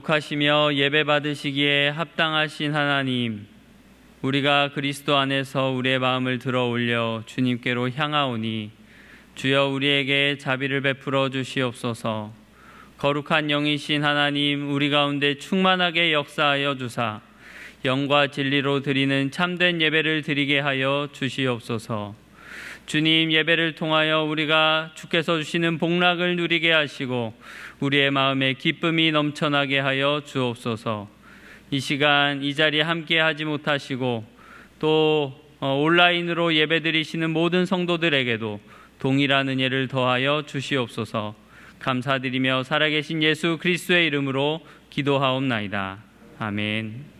거룩하시며 예배받으시기에 합당하신 하나님, 우리가 그리스도 안에서 우리의 마음을 들어 올려 주님께로 향하오니 주여 우리에게 자비를 베풀어 주시옵소서. 거룩한 영이신 하나님, 우리 가운데 충만하게 역사하여 주사 영과 진리로 드리는 참된 예배를 드리게 하여 주시옵소서. 주님, 예배를 통하여 우리가 주께서 주시는 복락을 누리게 하시고 우리의 마음에 기쁨이 넘쳐나게 하여 주옵소서. 이 시간 이 자리에 함께 하지 못하시고 또 온라인으로 예배드리시는 모든 성도들에게도 동일한 은혜를 더하여 주시옵소서. 감사드리며 살아계신 예수 그리스도의 이름으로 기도하옵나이다. 아멘.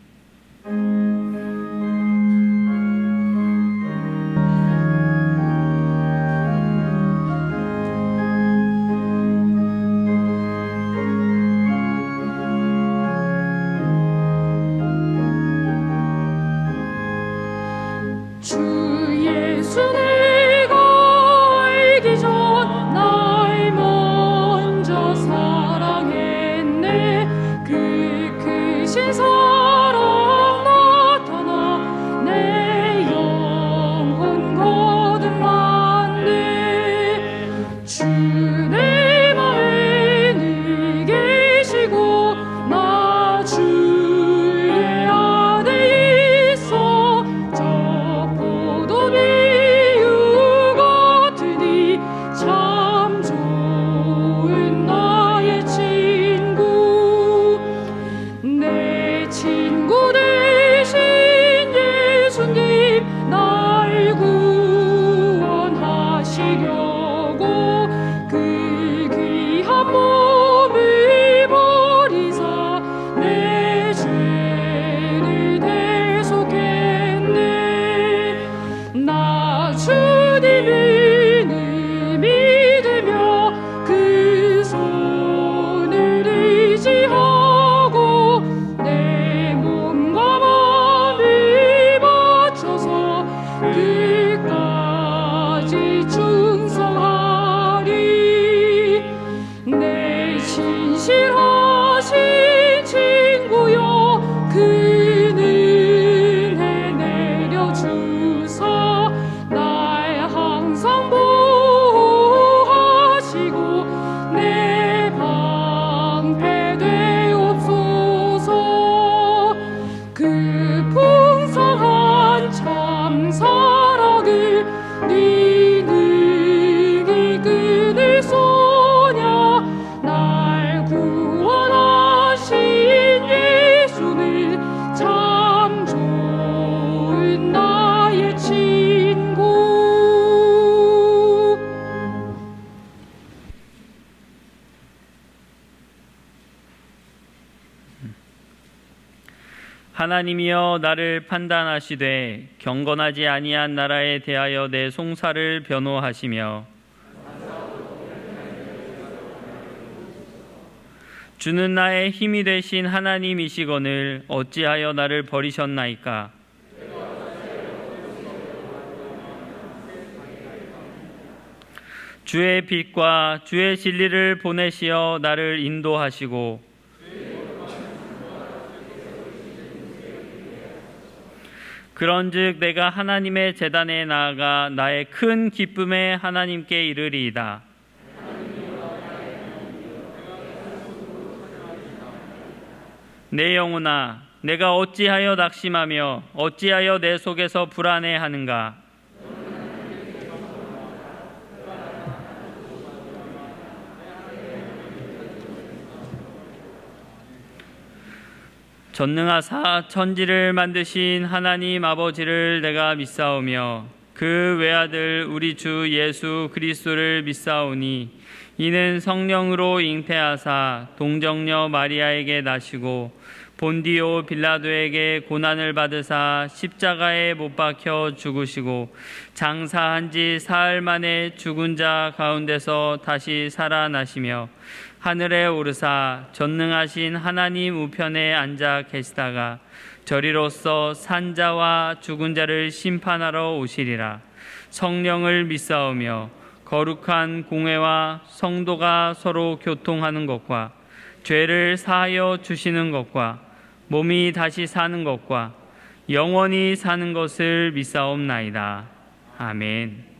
하나님이여 나를 판단하시되 경건하지 아니한 나라에 대하여 내 송사를 변호하시며 주는 나의 힘이 되신 하나님이시거늘 어찌하여 나를 버리셨나이까. 주의 빛과 주의 진리를 보내시어 나를 인도하시고 그런즉 내가 하나님의 제단에 나아가 나의 큰 기쁨에 하나님께 이르리이다. 내 영혼아 내가 어찌하여 낙심하며 어찌하여 내 속에서 불안해하는가? 전능하사 천지를 만드신 하나님 아버지를 내가 믿사오며 그 외아들 우리 주 예수 그리스도를 믿사오니 이는 성령으로 잉태하사 동정녀 마리아에게 나시고 본디오 빌라도에게 고난을 받으사 십자가에 못 박혀 죽으시고 장사한 지 사흘 만에 죽은 자 가운데서 다시 살아나시며 하늘에 오르사 전능하신 하나님 우편에 앉아 계시다가 저리로서 산자와 죽은 자를 심판하러 오시리라. 성령을 믿사오며 거룩한 공회와 성도가 서로 교통하는 것과 죄를 사하여 주시는 것과 몸이 다시 사는 것과 영원히 사는 것을 믿사옵나이다. 아멘.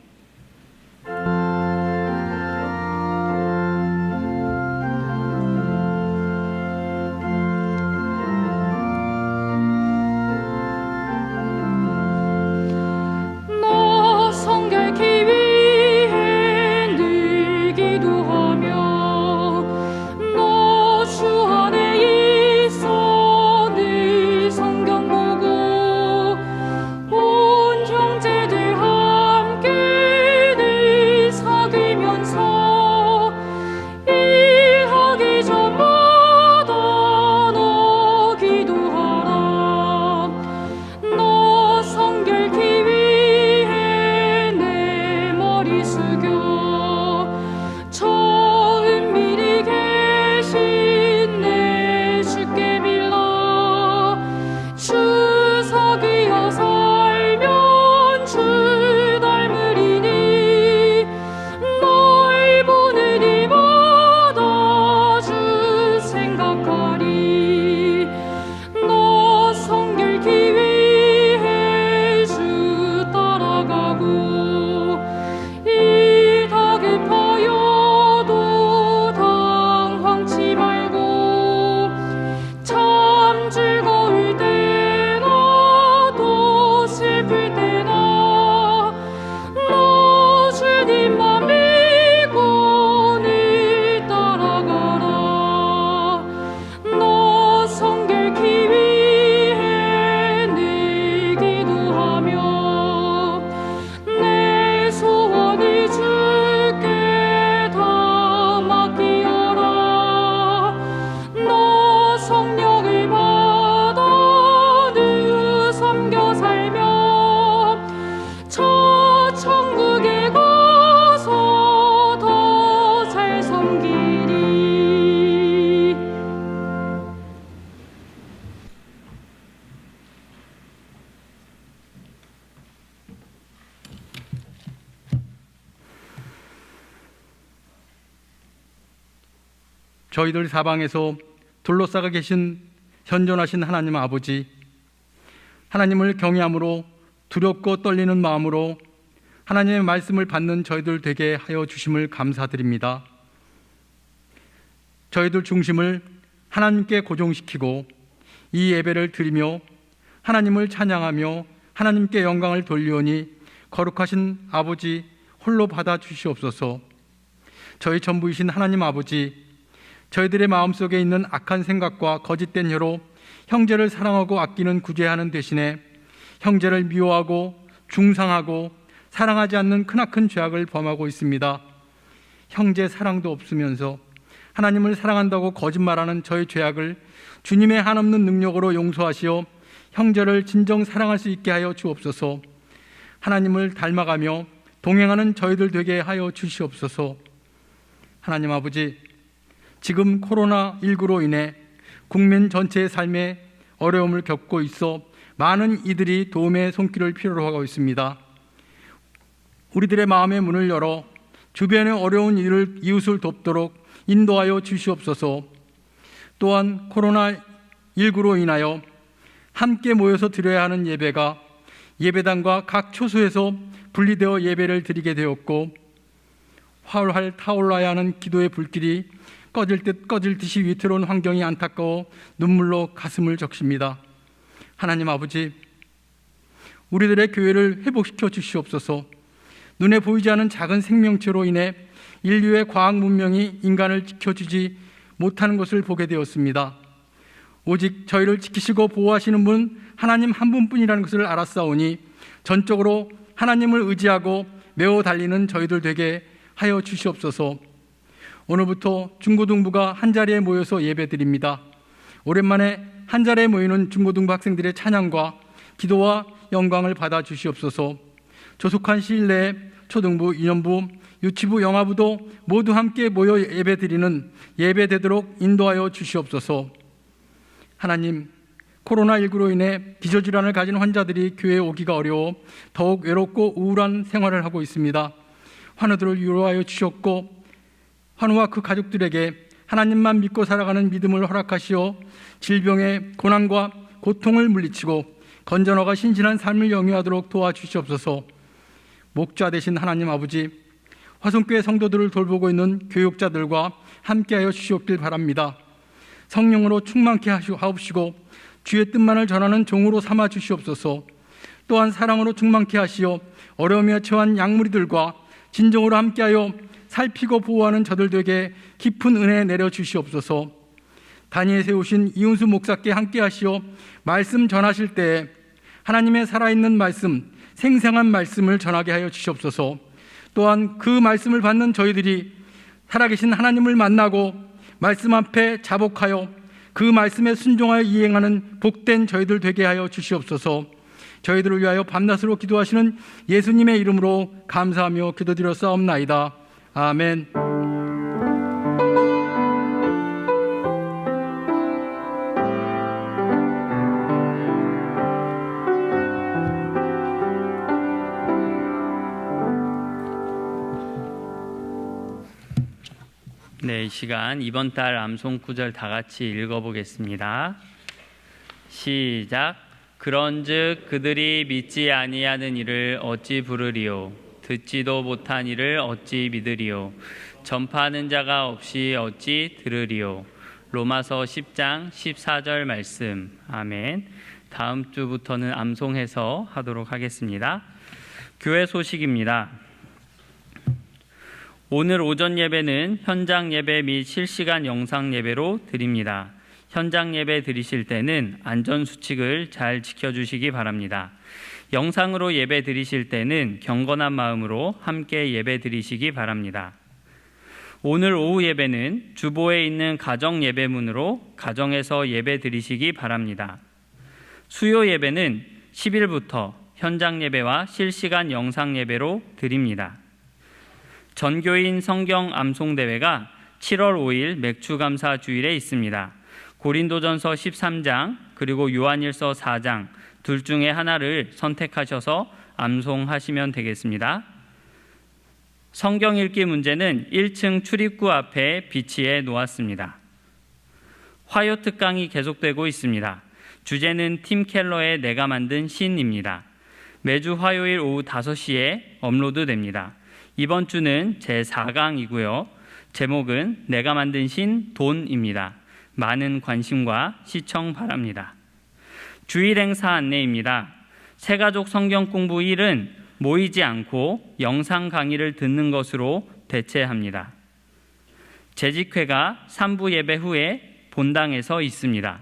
저희들 사방에서 둘러싸고 계신 현존하신 하나님 아버지, 하나님을 경외함으로 두렵고 떨리는 마음으로 하나님의 말씀을 받는 저희들 되게 하여 주심을 감사드립니다. 저희들 중심을 하나님께 고정시키고 이 예배를 드리며 하나님을 찬양하며 하나님께 영광을 돌리오니 거룩하신 아버지 홀로 받아 주시옵소서. 저희 전부이신 하나님 아버지, 저희들의 마음속에 있는 악한 생각과 거짓된 혀로 형제를 사랑하고 아끼는 구제하는 대신에 형제를 미워하고 중상하고 사랑하지 않는 크나큰 죄악을 범하고 있습니다. 형제 사랑도 없으면서 하나님을 사랑한다고 거짓말하는 저희 죄악을 주님의 한없는 능력으로 용서하시어 형제를 진정 사랑할 수 있게 하여 주옵소서. 하나님을 닮아가며 동행하는 저희들 되게 하여 주시옵소서. 하나님 아버지, 지금 코로나19로 인해 국민 전체의 삶에 어려움을 겪고 있어 많은 이들이 도움의 손길을 필요로 하고 있습니다. 우리들의 마음의 문을 열어 주변의 어려운 이웃을 돕도록 인도하여 주시옵소서. 또한 코로나19로 인하여 함께 모여서 드려야 하는 예배가 예배당과 각 초소에서 분리되어 예배를 드리게 되었고, 활활 타올라야 하는 기도의 불길이 꺼질 듯이 위태로운 환경이 안타까워 눈물로 가슴을 적십니다. 하나님 아버지, 우리들의 교회를 회복시켜 주시옵소서. 눈에 보이지 않은 작은 생명체로 인해 인류의 과학 문명이 인간을 지켜주지 못하는 것을 보게 되었습니다. 오직 저희를 지키시고 보호하시는 분 하나님 한 분뿐이라는 것을 알았사오니 전적으로 하나님을 의지하고 메워 달리는 저희들 되게 하여 주시옵소서. 오늘부터 중고등부가 한자리에 모여서 예배드립니다. 오랜만에 한자리에 모이는 중고등부 학생들의 찬양과 기도와 영광을 받아 주시옵소서. 조속한 시일 내에 초등부, 유년부, 유치부, 영아부도 모두 함께 모여 예배드리는 예배되도록 인도하여 주시옵소서. 하나님, 코로나19로 인해 기저질환을 가진 환자들이 교회에 오기가 어려워 더욱 외롭고 우울한 생활을 하고 있습니다. 환우들을 위로하여 주셨고 환우와 그 가족들에게 하나님만 믿고 살아가는 믿음을 허락하시어 질병의 고난과 고통을 물리치고 건전하고 신실한 삶을 영위하도록 도와주시옵소서. 목자 되신 하나님 아버지, 화성교회 성도들을 돌보고 있는 교육자들과 함께하여 주시옵길 바랍니다. 성령으로 충만케 하옵시고 주의 뜻만을 전하는 종으로 삼아 주시옵소서. 또한 사랑으로 충만케 하시어 어려움에 처한 양무리들과 진정으로 함께하여 살피고 보호하는 저들 되게 깊은 은혜 내려 주시옵소서. 단위에 세우신 이은수 목사께 함께 하시어 말씀 전하실 때에 하나님의 살아있는 말씀, 생생한 말씀을 전하게 하여 주시옵소서. 또한 그 말씀을 받는 저희들이 살아계신 하나님을 만나고 말씀 앞에 자복하여 그 말씀에 순종하여 이행하는 복된 저희들 되게 하여 주시옵소서. 저희들을 위하여 밤낮으로 기도하시는 예수님의 이름으로 감사하며 기도드렸사옵나이다. 아멘. 네, 이 시간 이번 달 암송 구절 다 같이 읽어보겠습니다. 시작. 그런즉 그들이 믿지 아니하는 이를 어찌 부르리요? 듣지도 못한 이를 어찌 믿으리요? 전파하는 자가 없이 어찌 들으리요? 로마서 10장 14절 말씀. 아멘. 다음 주부터는 암송해서 하도록 하겠습니다. 교회 소식입니다. 오늘 오전 예배는 현장 예배 및 실시간 영상 예배로 드립니다. 현장 예배 드리실 때는 안전수칙을 잘 지켜주시기 바랍니다. 영상으로 예배 드리실 때는 경건한 마음으로 함께 예배 드리시기 바랍니다. 오늘 오후 예배는 주보에 있는 가정 예배문으로 가정에서 예배 드리시기 바랍니다. 수요 예배는 10일부터 현장 예배와 실시간 영상 예배로 드립니다. 전교인 성경 암송대회가 7월 5일 맥주감사 주일에 있습니다. 고린도전서 13장 그리고 요한일서 4장 둘 중에 하나를 선택하셔서 암송하시면 되겠습니다. 성경 읽기 문제는 1층 출입구 앞에 비치해 놓았습니다. 화요 특강이 계속되고 있습니다. 주제는 팀 켈러의 내가 만든 신입니다. 매주 화요일 오후 5시에 업로드됩니다. 이번 주는 제4강이고요. 제목은 내가 만든 신 돈입니다. 많은 관심과 시청 바랍니다. 주일 행사 안내입니다. 새가족 성경 공부 1은 모이지 않고 영상 강의를 듣는 것으로 대체합니다. 재직회가 3부 예배 후에 본당에서 있습니다.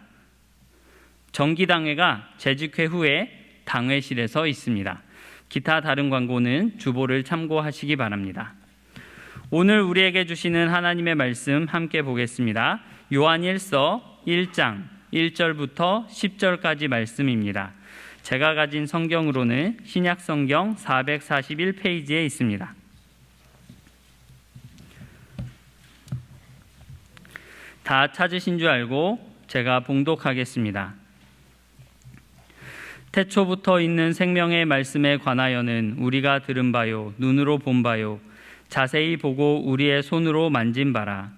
정기당회가 재직회 후에 당회실에서 있습니다. 기타 다른 광고는 주보를 참고하시기 바랍니다. 오늘 우리에게 주시는 하나님의 말씀 함께 보겠습니다. 요한일서 1장 1절부터 10절까지 말씀입니다. 제가 가진 성경으로는 신약성경 441페이지에 있습니다. 다 찾으신 줄 알고 제가 봉독하겠습니다. 태초부터 있는 생명의 말씀에 관하여는 우리가 들은 바요, 눈으로 본 바요, 자세히 보고 우리의 손으로 만진 바라.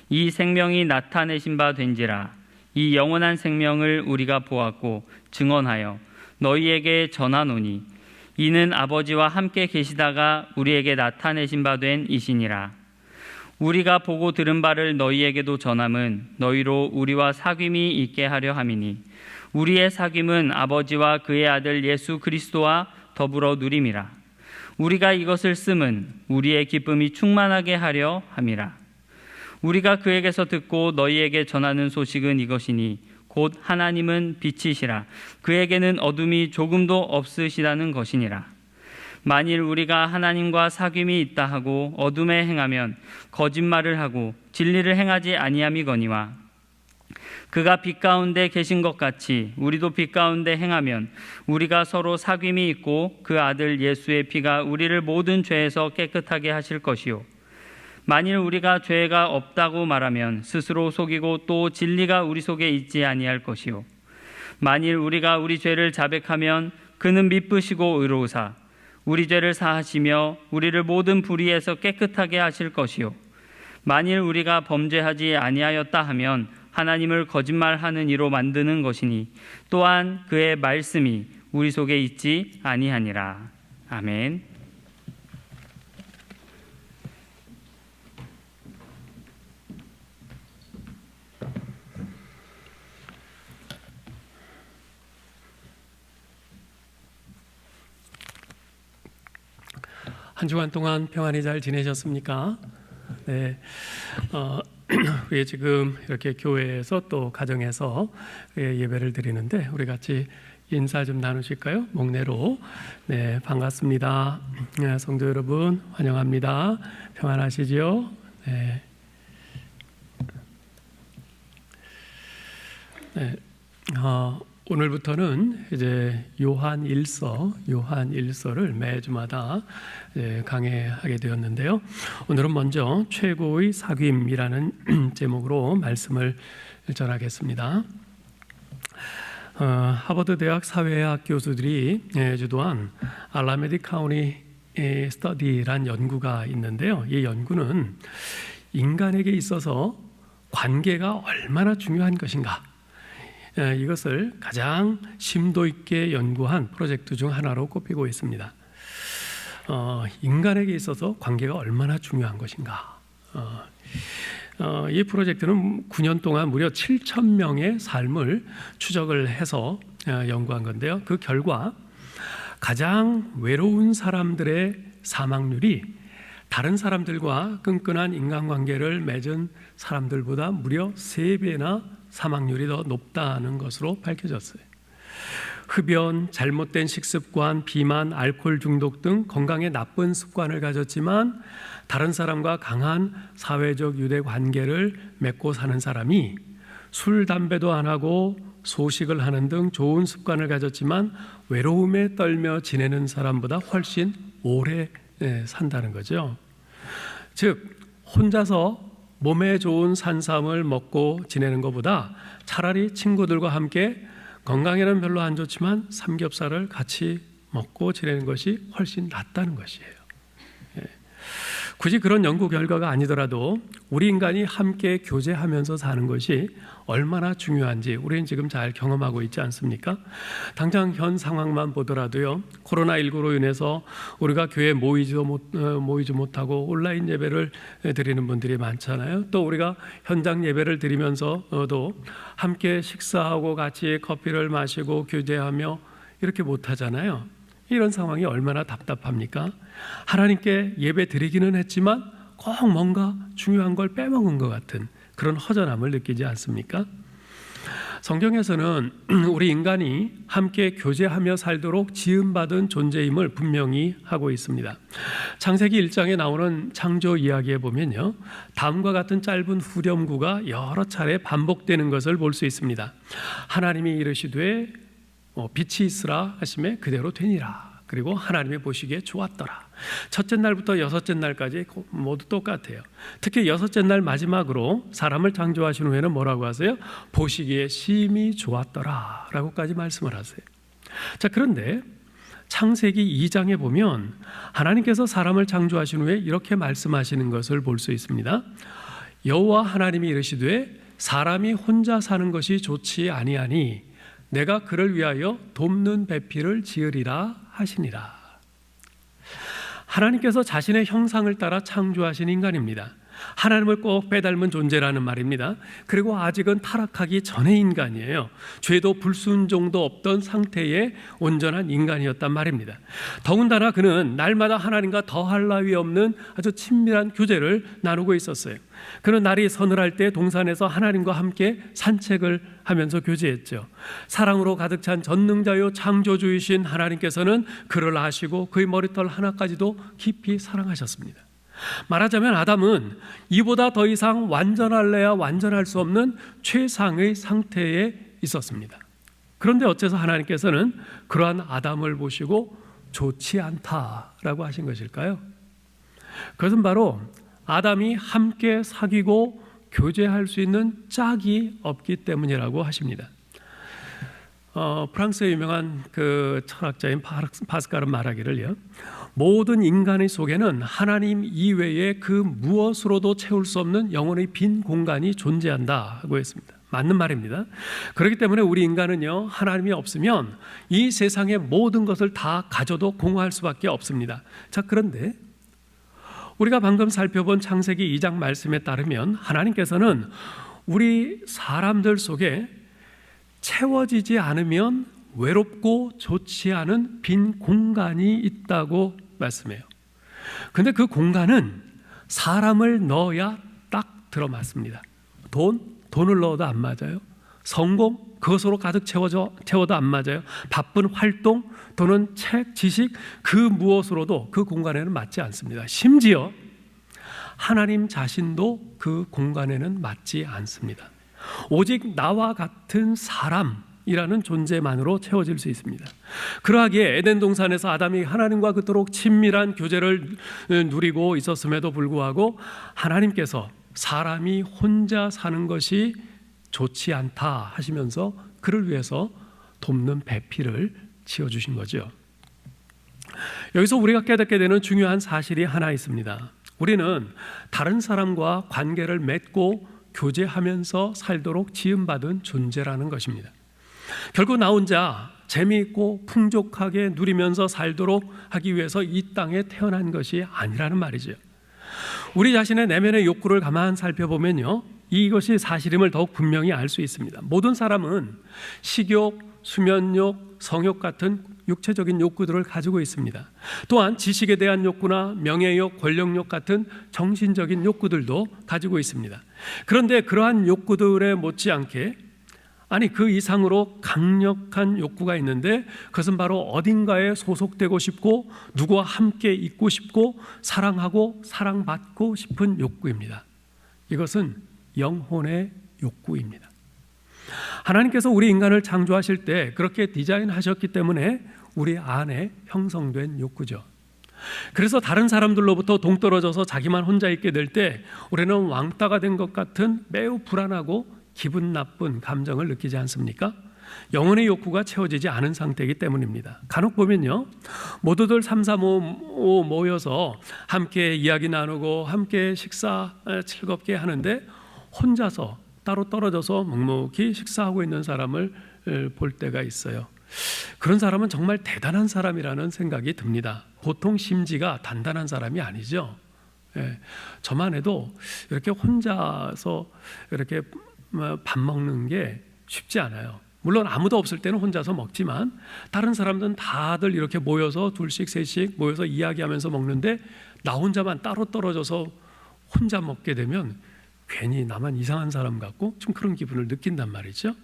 이 생명이 나타내신 바 된지라. 이 영원한 생명을 우리가 보았고 증언하여 너희에게 전하노니 이는 아버지와 함께 계시다가 우리에게 나타내신 바 된 이시니라. 우리가 보고 들은 바를 너희에게도 전함은 너희로 우리와 사귐이 있게 하려 함이니 우리의 사귐은 아버지와 그의 아들 예수 그리스도와 더불어 누림이라. 우리가 이것을 씀은 우리의 기쁨이 충만하게 하려 함이라. 우리가 그에게서 듣고 너희에게 전하는 소식은 이것이니 곧 하나님은 빛이시라. 그에게는 어둠이 조금도 없으시다는 것이니라. 만일 우리가 하나님과 사귐이 있다 하고 어둠에 행하면 거짓말을 하고 진리를 행하지 아니함이거니와, 그가 빛 가운데 계신 것 같이 우리도 빛 가운데 행하면 우리가 서로 사귐이 있고 그 아들 예수의 피가 우리를 모든 죄에서 깨끗하게 하실 것이요, 만일 우리가 죄가 없다고 말하면 스스로 속이고 또 진리가 우리 속에 있지 아니할 것이요, 만일 우리가 우리 죄를 자백하면 그는 미쁘시고 의로우사 우리 죄를 사하시며 우리를 모든 불의에서 깨끗하게 하실 것이요, 만일 우리가 범죄하지 아니하였다 하면 하나님을 거짓말하는 이로 만드는 것이니 또한 그의 말씀이 우리 속에 있지 아니하니라. 아멘. 한 주간 동안 평안히 잘 지내셨습니까? 네. 우리 지금 이렇게 교회에서 또 가정에서 예배를 드리는데 우리 같이 인사 좀 나누실까요? 목례로. 네, 반갑습니다. 네, 성도 여러분 환영합니다. 평안하시죠? 네. 네. 오늘부터는 이제 요한 1서를 매주마다 강해하게 되었는데요. 오늘은 먼저 최고의 사귐이라는 제목으로 말씀을 전하겠습니다. 하버드 대학 사회학 교수들이 주도한 알라메디 카운티 스터디란 연구가 있는데요. 이 연구는 인간에게 있어서 관계가 얼마나 중요한 것인가, 이것을 가장 심도 있게 연구한 프로젝트 중 하나로 꼽히고 있습니다. 인간에게 있어서 관계가 얼마나 중요한 것인가. 이 프로젝트는 9년 동안 무려 7,000명의 삶을 추적을 해서 연구한 건데요. 그 결과 가장 외로운 사람들의 사망률이 다른 사람들과 끈끈한 인간관계를 맺은 사람들보다 무려 3배나 사망률이 더 높다는 것으로 밝혀졌어요. 흡연, 잘못된 식습관, 비만, 알코올 중독 등 건강에 나쁜 습관을 가졌지만 다른 사람과 강한 사회적 유대 관계를 맺고 사는 사람이 술, 담배도 안 하고 소식을 하는 등 좋은 습관을 가졌지만 외로움에 떨며 지내는 사람보다 훨씬 오래 산다는 거죠. 즉 혼자서 몸에 좋은 산삼을 먹고 지내는 것보다 차라리 친구들과 함께 건강에는 별로 안 좋지만 삼겹살을 같이 먹고 지내는 것이 훨씬 낫다는 것이에요. 굳이 그런 연구 결과가 아니더라도 우리 인간이 함께 교제하면서 사는 것이 얼마나 중요한지 우리는 지금 잘 경험하고 있지 않습니까? 당장 현 상황만 보더라도요, 코로나19로 인해서 우리가 교회에 모이지 못하고 온라인 예배를 드리는 분들이 많잖아요. 또 우리가 현장 예배를 드리면서도 함께 식사하고 같이 커피를 마시고 교제하며 이렇게 못하잖아요. 이런 상황이 얼마나 답답합니까? 하나님께 예배 드리기는 했지만 꼭 뭔가 중요한 걸 빼먹은 것 같은 그런 허전함을 느끼지 않습니까? 성경에서는 우리 인간이 함께 교제하며 살도록 지음받은 존재임을 분명히 하고 있습니다. 창세기 1장에 나오는 창조 이야기에 보면요, 다음과 같은 짧은 후렴구가 여러 차례 반복되는 것을 볼 수 있습니다. 하나님이 이르시되 빛이 있으라 하시매 그대로 되니라. 그리고 하나님이 보시기에 좋았더라. 첫째 날부터 여섯째 날까지 모두 똑같아요. 특히 여섯째 날 마지막으로 사람을 창조하신 후에는 뭐라고 하세요? 보시기에 심히 좋았더라 라고까지 말씀을 하세요. 자, 그런데 창세기 2장에 보면 하나님께서 사람을 창조하신 후에 이렇게 말씀하시는 것을 볼 수 있습니다. 여호와 하나님이 이르시되 사람이 혼자 사는 것이 좋지 아니하니 내가 그를 위하여 돕는 배필을 지으리라 하시니라. 하나님께서 자신의 형상을 따라 창조하신 인간입니다. 하나님을 꼭 빼닮은 존재라는 말입니다. 그리고 아직은 타락하기 전의 인간이에요. 죄도 불순종도 없던 상태의 온전한 인간이었단 말입니다. 더군다나 그는 날마다 하나님과 더할 나위 없는 아주 친밀한 교제를 나누고 있었어요. 그는 날이 서늘할 때 동산에서 하나님과 함께 산책을 하면서 교제했죠. 사랑으로 가득 찬 전능자요 창조주이신 하나님께서는 그를 아시고 그의 머리털 하나까지도 깊이 사랑하셨습니다. 말하자면 아담은 이보다 더 이상 완전할래야 완전할 수 없는 최상의 상태에 있었습니다. 그런데 어째서 하나님께서는 그러한 아담을 보시고 좋지 않다라고 하신 것일까요? 그것은 바로 아담이 함께 사귀고 교제할 수 있는 짝이 없기 때문이라고 하십니다. 프랑스의 유명한 그 철학자인 파스칼은 말하기를요, 모든 인간의 속에는 하나님 이외에 그 무엇으로도 채울 수 없는 영혼의 빈 공간이 존재한다고 했습니다. 맞는 말입니다. 그렇기 때문에 우리 인간은요, 하나님이 없으면 이 세상의 모든 것을 다 가져도 공허할 수밖에 없습니다. 자, 그런데 우리가 방금 살펴본 창세기 2장 말씀에 따르면 하나님께서는 우리 사람들 속에 채워지지 않으면 외롭고 좋지 않은 빈 공간이 있다고 말씀해요. 근데 그 공간은 사람을 넣어야 딱 들어맞습니다. 돈을 넣어도 안 맞아요. 성공, 그것으로 가득 채워도 안 맞아요. 바쁜 활동 또는 책, 지식, 그 무엇으로도 그 공간에는 맞지 않습니다. 심지어 하나님 자신도 그 공간에는 맞지 않습니다. 오직 나와 같은 사람이라는 존재만으로 채워질 수 있습니다. 그러하기에 에덴 동산에서 아담이 하나님과 그토록 친밀한 교제를 누리고 있었음에도 불구하고 하나님께서 사람이 혼자 사는 것이 좋지 않다 하시면서 그를 위해서 돕는 배필을 지어주신 거죠. 여기서 우리가 깨닫게 되는 중요한 사실이 하나 있습니다. 우리는 다른 사람과 관계를 맺고 교제하면서 살도록 지음받은 존재라는 것입니다. 결국 나 혼자 재미있고 풍족하게 누리면서 살도록 하기 위해서 이 땅에 태어난 것이 아니라는 말이죠. 우리 자신의 내면의 욕구를 가만 살펴보면요, 이것이 사실임을 더욱 분명히 알 수 있습니다. 모든 사람은 식욕, 수면욕, 성욕 같은 육체적인 욕구들을 가지고 있습니다. 또한 지식에 대한 욕구나 명예욕, 권력욕 같은 정신적인 욕구들도 가지고 있습니다. 그런데 그러한 욕구들에 못지않게, 아니 그 이상으로 강력한 욕구가 있는데 그것은 바로 어딘가에 소속되고 싶고 누구와 함께 있고 싶고 사랑하고 사랑받고 싶은 욕구입니다. 이것은 영혼의 욕구입니다. 하나님께서 우리 인간을 창조하실 때 그렇게 디자인하셨기 때문에 우리 안에 형성된 욕구죠. 그래서 다른 사람들로부터 동떨어져서 자기만 혼자 있게 될 때 우리는 왕따가 된 것 같은 매우 불안하고 기분 나쁜 감정을 느끼지 않습니까? 영혼의 욕구가 채워지지 않은 상태이기 때문입니다. 간혹 보면요, 모두들 3, 4, 5 모여서 함께 이야기 나누고 함께 식사 즐겁게 하는데 혼자서 따로 떨어져서 묵묵히 식사하고 있는 사람을 볼 때가 있어요. 그런 사람은 정말 대단한 사람이라는 생각이 듭니다. 보통 심지가 단단한 사람이 아니죠. 저만 해도 이렇게 혼자서 이렇게 밥 먹는 게 쉽지 않아요. 물론 아무도 없을 때는 혼자서 먹지만 다른 사람들은 다들 이렇게 모여서 둘씩 셋씩 모여서 이야기하면서 먹는데 나 혼자만 따로 떨어져서 혼자 먹게 되면 괜히 나만 이상한 사람 같고 좀 그런 기분을 느낀단 말이죠.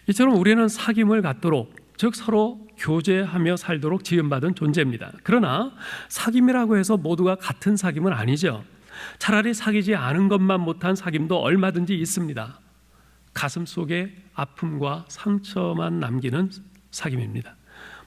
이처럼 우리는 사귐을 갖도록, 즉 서로 교제하며 살도록 지음받은 존재입니다. 그러나 사귐이라고 해서 모두가 같은 사귐은 아니죠. 차라리 사귀지 않은 것만 못한 사귐도 얼마든지 있습니다. 가슴 속에 아픔과 상처만 남기는 사귐입니다.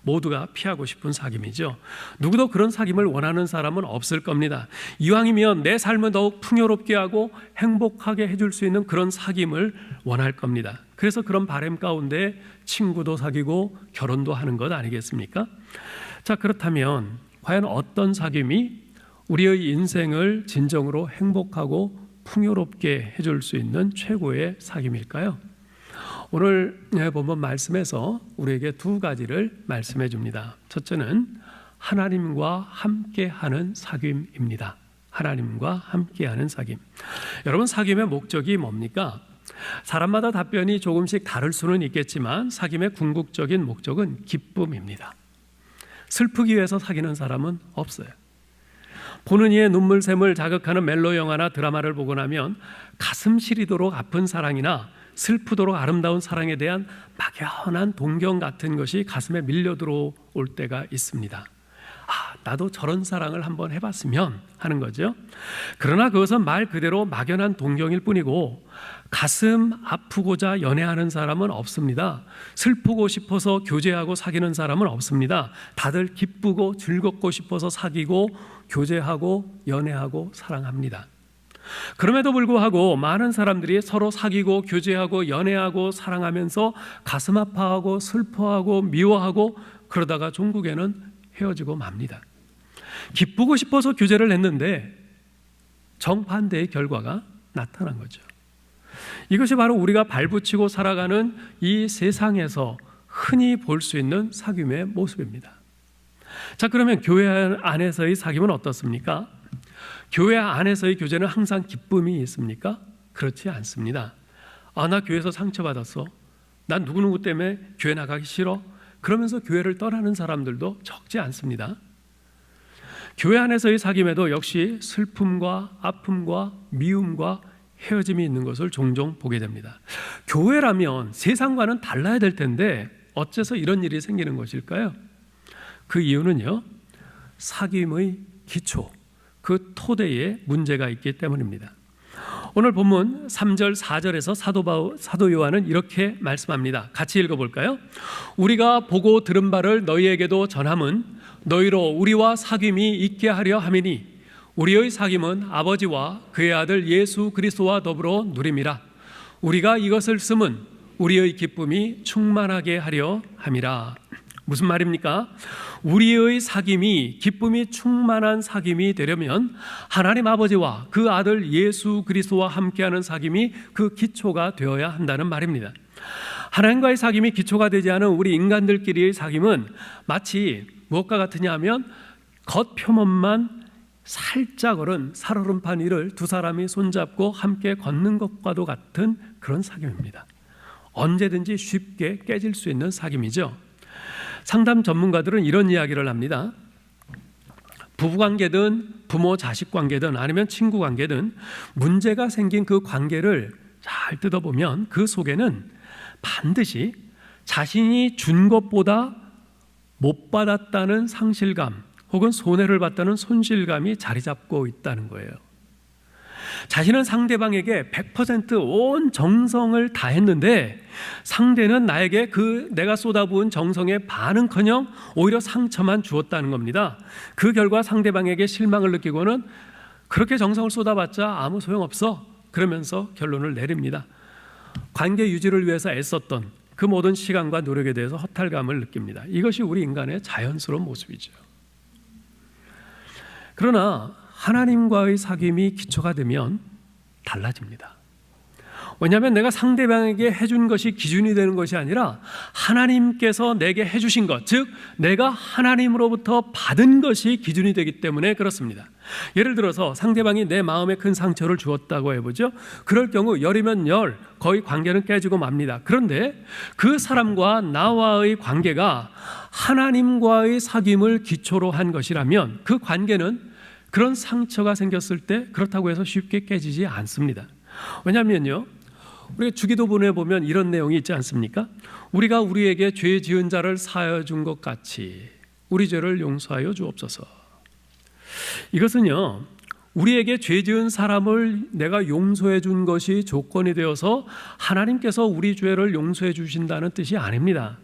모두가 피하고 싶은 사귐이죠. 누구도 그런 사귐을 원하는 사람은 없을 겁니다. 이왕이면 내 삶을 더욱 풍요롭게 하고 행복하게 해줄 수 있는 그런 사귐을 원할 겁니다. 그래서 그런 바람 가운데 친구도 사귀고 결혼도 하는 것 아니겠습니까? 자, 그렇다면 과연 어떤 사귐이 우리의 인생을 진정으로 행복하고 풍요롭게 해줄 수 있는 최고의 사귐일까요? 오늘 본문 말씀에서 우리에게 두 가지를 말씀해 줍니다. 첫째는 하나님과 함께하는 사귐입니다. 하나님과 함께하는 사귐. 여러분, 사귐의 목적이 뭡니까? 사람마다 답변이 조금씩 다를 수는 있겠지만 사귐의 궁극적인 목적은 기쁨입니다. 슬프기 위해서 사귀는 사람은 없어요. 보는 이의 눈물샘을 자극하는 멜로 영화나 드라마를 보고 나면 가슴 시리도록 아픈 사랑이나 슬프도록 아름다운 사랑에 대한 막연한 동경 같은 것이 가슴에 밀려 들어올 때가 있습니다. 나도 저런 사랑을 한번 해봤으면 하는 거죠. 그러나 그것은 말 그대로 막연한 동경일 뿐이고 가슴 아프고자 연애하는 사람은 없습니다. 슬프고 싶어서 교제하고 사귀는 사람은 없습니다. 다들 기쁘고 즐겁고 싶어서 사귀고 교제하고 연애하고 사랑합니다. 그럼에도 불구하고 많은 사람들이 서로 사귀고 교제하고 연애하고 사랑하면서 가슴 아파하고 슬퍼하고 미워하고 그러다가 종국에는 헤어지고 맙니다. 기쁘고 싶어서 교제를 했는데 정반대의 결과가 나타난 거죠. 이것이 바로 우리가 발붙이고 살아가는 이 세상에서 흔히 볼 수 있는 사귐의 모습입니다. 자, 그러면 교회 안에서의 사귐은 어떻습니까? 교회 안에서의 교제는 항상 기쁨이 있습니까? 그렇지 않습니다. 나 교회에서 상처받았어. 난 누구누구 때문에 교회 나가기 싫어. 그러면서 교회를 떠나는 사람들도 적지 않습니다. 교회 안에서의 사귐에도 역시 슬픔과 아픔과 미움과 헤어짐이 있는 것을 종종 보게 됩니다. 교회라면 세상과는 달라야 될 텐데 어째서 이런 일이 생기는 것일까요? 그 이유는요, 사귐의 기초, 그 토대에 문제가 있기 때문입니다. 오늘 본문 3절 4절에서 사도 요한은 이렇게 말씀합니다. 같이 읽어볼까요? 우리가 보고 들은 바를 너희에게도 전함은 너희로 우리와 사귐이 있게 하려 함이니 우리의 사귐은 아버지와 그의 아들 예수 그리스도와 더불어 누림이라. 우리가 이것을 쓰면 우리의 기쁨이 충만하게 하려 함이라. 무슨 말입니까? 우리의 사귐이 기쁨이 충만한 사귐이 되려면 하나님 아버지와 그 아들 예수 그리스도와 함께하는 사귐이 그 기초가 되어야 한다는 말입니다. 하나님과의 사귐이 기초가 되지 않은 우리 인간들끼리의 사귐은 마치 무엇과 같으냐 하면 겉표면만 살짝 얼은 살얼음판 위를 두 사람이 손잡고 함께 걷는 것과도 같은 그런 사귐입니다. 언제든지 쉽게 깨질 수 있는 사귐이죠. 상담 전문가들은 이런 이야기를 합니다. 부부관계든 부모 자식 관계든 아니면 친구 관계든 문제가 생긴 그 관계를 잘 뜯어보면 그 속에는 반드시 자신이 준 것보다 못 받았다는 상실감 혹은 손해를 봤다는 손실감이 자리 잡고 있다는 거예요. 자신은 상대방에게 100% 온 정성을 다했는데 상대는 나에게 그 내가 쏟아부은 정성의 반은커녕 오히려 상처만 주었다는 겁니다. 그 결과 상대방에게 실망을 느끼고는 그렇게 정성을 쏟아봤자 아무 소용없어 그러면서 결론을 내립니다. 관계 유지를 위해서 애썼던 그 모든 시간과 노력에 대해서 허탈감을 느낍니다. 이것이 우리 인간의 자연스러운 모습이죠. 그러나 하나님과의 사귐이 기초가 되면 달라집니다. 왜냐하면 내가 상대방에게 해준 것이 기준이 되는 것이 아니라 하나님께서 내게 해주신 것, 즉 내가 하나님으로부터 받은 것이 기준이 되기 때문에 그렇습니다. 예를 들어서 상대방이 내 마음에 큰 상처를 주었다고 해보죠. 그럴 경우 열이면 열, 거의 관계는 깨지고 맙니다. 그런데 그 사람과 나와의 관계가 하나님과의 사귐을 기초로 한 것이라면 그 관계는 그런 상처가 생겼을 때 그렇다고 해서 쉽게 깨지지 않습니다. 왜냐하면요, 우리가 주기도문에 보면 이런 내용이 있지 않습니까? 우리가 우리에게 죄 지은 자를 사하여 준 것 같이 우리 죄를 용서하여 주옵소서. 이것은요, 우리에게 죄 지은 사람을 내가 용서해 준 것이 조건이 되어서 하나님께서 우리 죄를 용서해 주신다는 뜻이 아닙니다.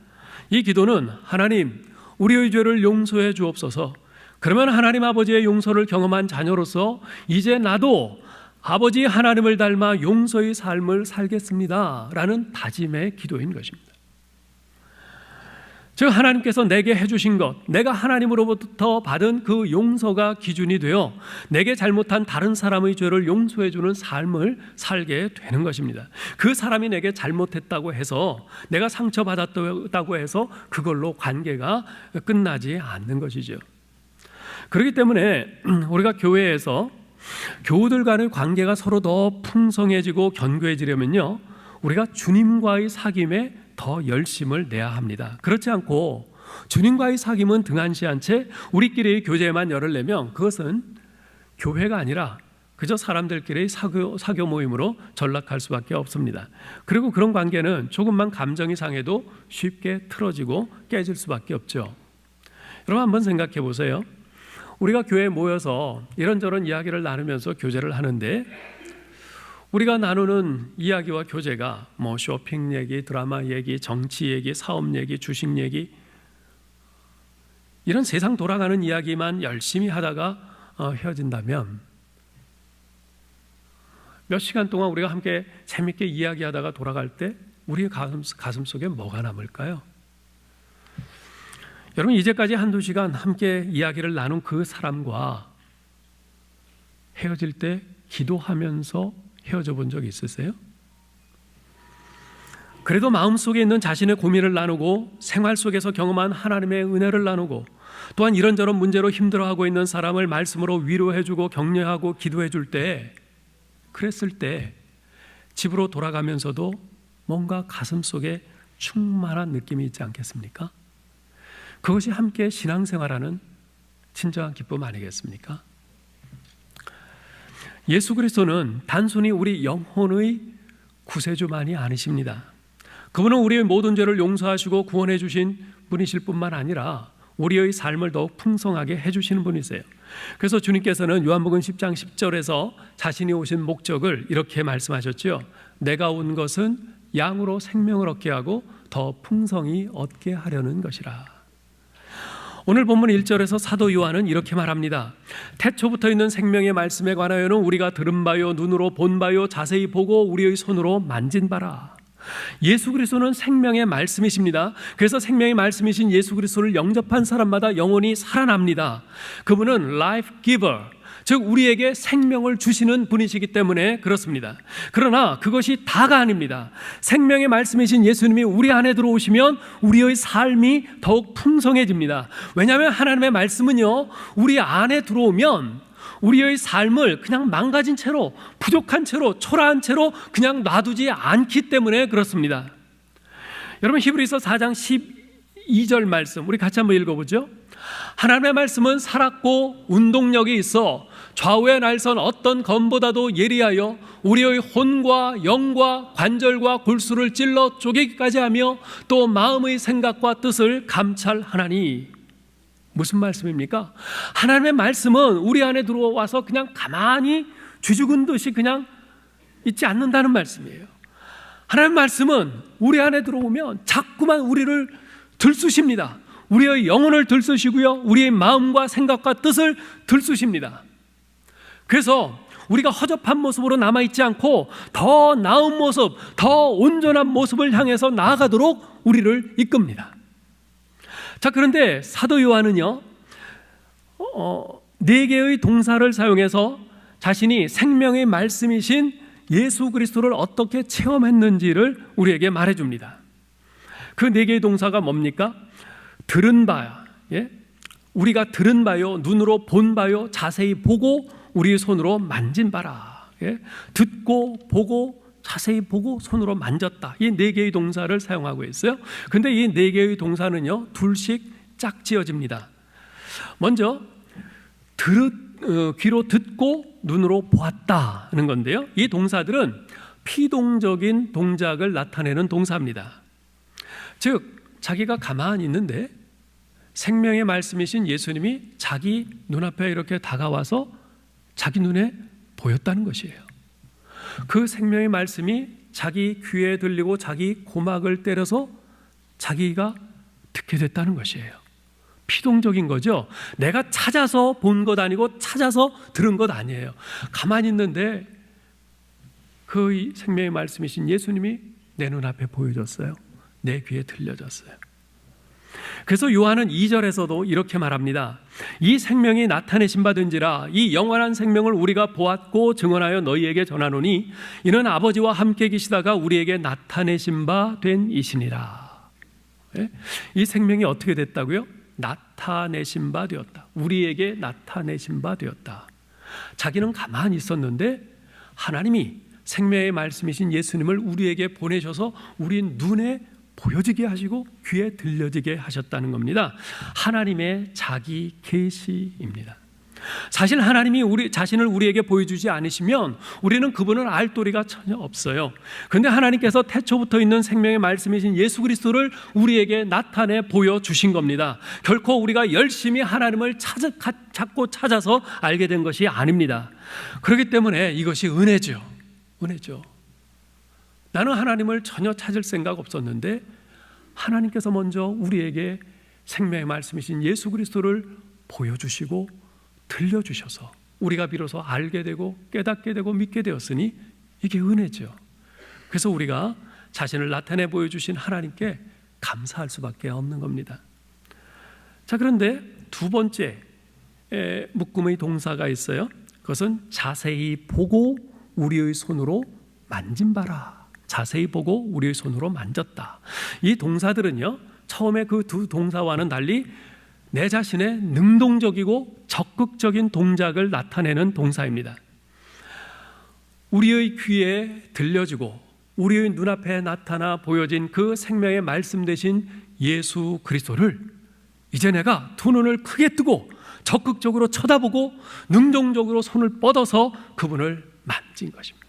이 기도는 하나님, 우리의 죄를 용서해 주옵소서. 그러면 하나님 아버지의 용서를 경험한 자녀로서 이제 나도 아버지 하나님을 닮아 용서의 삶을 살겠습니다 라는 다짐의 기도인 것입니다. 즉 하나님께서 내게 해주신 것, 내가 하나님으로부터 받은 그 용서가 기준이 되어 내게 잘못한 다른 사람의 죄를 용서해 주는 삶을 살게 되는 것입니다. 그 사람이 내게 잘못했다고 해서 내가 상처받았다고 해서 그걸로 관계가 끝나지 않는 것이죠. 그렇기 때문에 우리가 교회에서 교우들 간의 관계가 서로 더 풍성해지고 견고해지려면요, 우리가 주님과의 사귐에 더 열심을 내야 합니다. 그렇지 않고 주님과의 사귐은 등한시한 채 우리끼리의 교제에만 열을 내면 그것은 교회가 아니라 그저 사람들끼리의 사교 모임으로 전락할 수밖에 없습니다. 그리고 그런 관계는 조금만 감정이 상해도 쉽게 틀어지고 깨질 수밖에 없죠. 여러분 한번 생각해 보세요. 우리가 교회에 모여서 이런저런 이야기를 나누면서 교제를 하는데, 우리가 나누는 이야기와 교제가 뭐 쇼핑 얘기, 드라마 얘기, 정치 얘기, 사업 얘기, 주식 얘기, 이런 세상 돌아가는 이야기만 열심히 하다가 헤어진다면, 몇 시간 동안 우리가 함께 재밌게 이야기하다가 돌아갈 때 우리의 가슴 속에 뭐가 남을까요? 여러분, 이제까지 한두 시간 함께 이야기를 나눈 그 사람과 헤어질 때 기도하면서 헤어져 본 적 있으세요? 그래도 마음속에 있는 자신의 고민을 나누고 생활 속에서 경험한 하나님의 은혜를 나누고, 또한 이런저런 문제로 힘들어하고 있는 사람을 말씀으로 위로해주고 격려하고 기도해줄 때, 그랬을 때 집으로 돌아가면서도 뭔가 가슴 속에 충만한 느낌이 있지 않겠습니까? 그것이 함께 신앙생활하는 진정한 기쁨 아니겠습니까? 예수 그리스도는 단순히 우리 영혼의 구세주만이 아니십니다. 그분은 우리의 모든 죄를 용서하시고 구원해 주신 분이실 뿐만 아니라 우리의 삶을 더욱 풍성하게 해주시는 분이세요. 그래서 주님께서는 요한복음 10장 10절에서 자신이 오신 목적을 이렇게 말씀하셨죠. 내가 온 것은 양으로 생명을 얻게 하고 더 풍성히 얻게 하려는 것이라. 오늘 본문 1절에서 사도 요한은 이렇게 말합니다. 태초부터 있는 생명의 말씀에 관하여는 우리가 들은 바요, 눈으로 본 바요, 자세히 보고 우리의 손으로 만진 바라. 예수 그리스도는 생명의 말씀이십니다. 그래서 생명의 말씀이신 예수 그리스도를 영접한 사람마다 영혼이 살아납니다. 그분은 life giver, 즉 우리에게 생명을 주시는 분이시기 때문에 그렇습니다. 그러나 그것이 다가 아닙니다. 생명의 말씀이신 예수님이 우리 안에 들어오시면 우리의 삶이 더욱 풍성해집니다. 왜냐하면 하나님의 말씀은요, 우리 안에 들어오면 우리의 삶을 그냥 망가진 채로, 부족한 채로, 초라한 채로 그냥 놔두지 않기 때문에 그렇습니다. 여러분, 히브리서 4장 12절 말씀 우리 같이 한번 읽어보죠. 하나님의 말씀은 살았고 운동력이 있어 좌우의 날선 어떤 검보다도 예리하여 우리의 혼과 영과 관절과 골수를 찔러 쪼개기까지 하며 또 마음의 생각과 뜻을 감찰하나니. 무슨 말씀입니까? 하나님의 말씀은 우리 안에 들어와서 그냥 가만히 쥐죽은 듯이 그냥 있지 않는다는 말씀이에요. 하나님의 말씀은 우리 안에 들어오면 자꾸만 우리를 들쑤십니다. 우리의 영혼을 들쑤시고요, 우리의 마음과 생각과 뜻을 들쑤십니다. 그래서 우리가 허접한 모습으로 남아있지 않고 더 나은 모습, 더 온전한 모습을 향해서 나아가도록 우리를 이끕니다. 자, 그런데 사도 요한은요, 4개의 동사를 사용해서 자신이 생명의 말씀이신 예수 그리스도를 어떻게 체험했는지를 우리에게 말해줍니다. 그 4개의 동사가 뭡니까? 들은 바, 우리가 들은 바요, 눈으로 본 바요, 자세히 보고 우리의 손으로 만진 바라. 듣고 보고 자세히 보고 손으로 만졌다. 이 4개의 동사를 사용하고 있어요. 그런데 이 4개의 동사는요, 둘씩 짝지어집니다. 먼저 귀로 듣고 눈으로 보았다는 건데요, 이 동사들은 피동적인 동작을 나타내는 동사입니다. 즉 자기가 가만히 있는데 생명의 말씀이신 예수님이 자기 눈앞에 이렇게 다가와서 자기 눈에 보였다는 것이에요. 그 생명의 말씀이 자기 귀에 들리고 자기 고막을 때려서 자기가 듣게 됐다는 것이에요. 피동적인 거죠. 내가 찾아서 본 것 아니고 찾아서 들은 것 아니에요. 가만히 있는데 그 생명의 말씀이신 예수님이 내 눈앞에 보여졌어요. 내 귀에 들려졌어요. 그래서 요한은 2절에서도 이렇게 말합니다. 이 생명이 나타내신 바든지라 이 영원한 생명을 우리가 보았고 증언하여 너희에게 전하노니 이는 아버지와 함께 계시다가 우리에게 나타내신 바 된 이시니라. 이 생명이 어떻게 됐다고요? 나타내신 바 되었다. 우리에게 나타내신 바 되었다. 자기는 가만히 있었는데 하나님이 생명의 말씀이신 예수님을 우리에게 보내셔서 우리 눈에 보여지게 하시고 귀에 들려지게 하셨다는 겁니다. 하나님의 자기 계시입니다. 사실 하나님이 우리 자신을 우리에게 보여주지 않으시면 우리는 그분을 알 도리가 전혀 없어요. 그런데 하나님께서 태초부터 있는 생명의 말씀이신 예수 그리스도를 우리에게 나타내 보여주신 겁니다. 결코 우리가 열심히 하나님을 찾고 찾아서 알게 된 것이 아닙니다. 그렇기 때문에 이것이 은혜죠. 은혜죠. 나는 하나님을 전혀 찾을 생각 없었는데 하나님께서 먼저 우리에게 생명의 말씀이신 예수 그리스도를 보여주시고 들려주셔서 우리가 비로소 알게 되고 깨닫게 되고 믿게 되었으니 이게 은혜죠. 그래서 우리가 자신을 나타내 보여주신 하나님께 감사할 수밖에 없는 겁니다. 자, 그런데 두 번째 묶음의 동사가 있어요. 그것은 자세히 보고 우리의 손으로 만진바라. 자세히 보고 우리의 손으로 만졌다. 이 동사들은요, 처음에 그 두 동사와는 달리 내 자신의 능동적이고 적극적인 동작을 나타내는 동사입니다. 우리의 귀에 들려지고 우리의 눈앞에 나타나 보여진 그 생명의 말씀 되신 예수 그리스도를 이제 내가 두 눈을 크게 뜨고 적극적으로 쳐다보고 능동적으로 손을 뻗어서 그분을 만진 것입니다.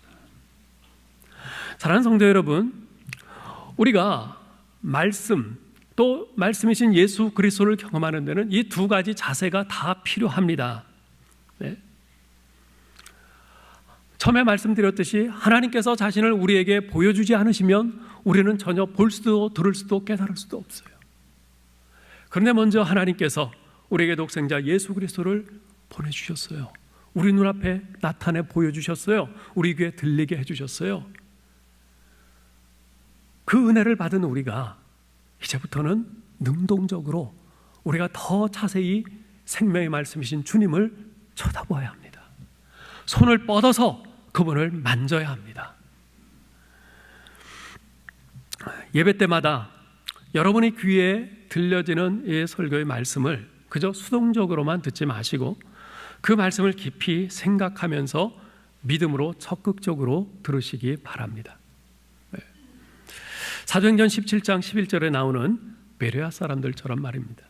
사랑하는 성도 여러분, 우리가 말씀 또 말씀이신 예수 그리스도를 경험하는 데는 이 두 가지 자세가 다 필요합니다. 네. 처음에 말씀드렸듯이 하나님께서 자신을 우리에게 보여주지 않으시면 우리는 전혀 볼 수도 들을 수도 깨달을 수도 없어요. 그런데 먼저 하나님께서 우리에게 독생자 예수 그리스도를 보내주셨어요. 우리 눈앞에 나타내 보여주셨어요. 우리 귀에 들리게 해주셨어요. 그 은혜를 받은 우리가 이제부터는 능동적으로 우리가 더 자세히 생명의 말씀이신 주님을 쳐다보아야 합니다. 손을 뻗어서 그분을 만져야 합니다. 예배 때마다 여러분의 귀에 들려지는 이 설교의 말씀을 그저 수동적으로만 듣지 마시고 그 말씀을 깊이 생각하면서 믿음으로 적극적으로 들으시기 바랍니다. 사도행전 17장 11절에 나오는 베레아 사람들처럼 말입니다.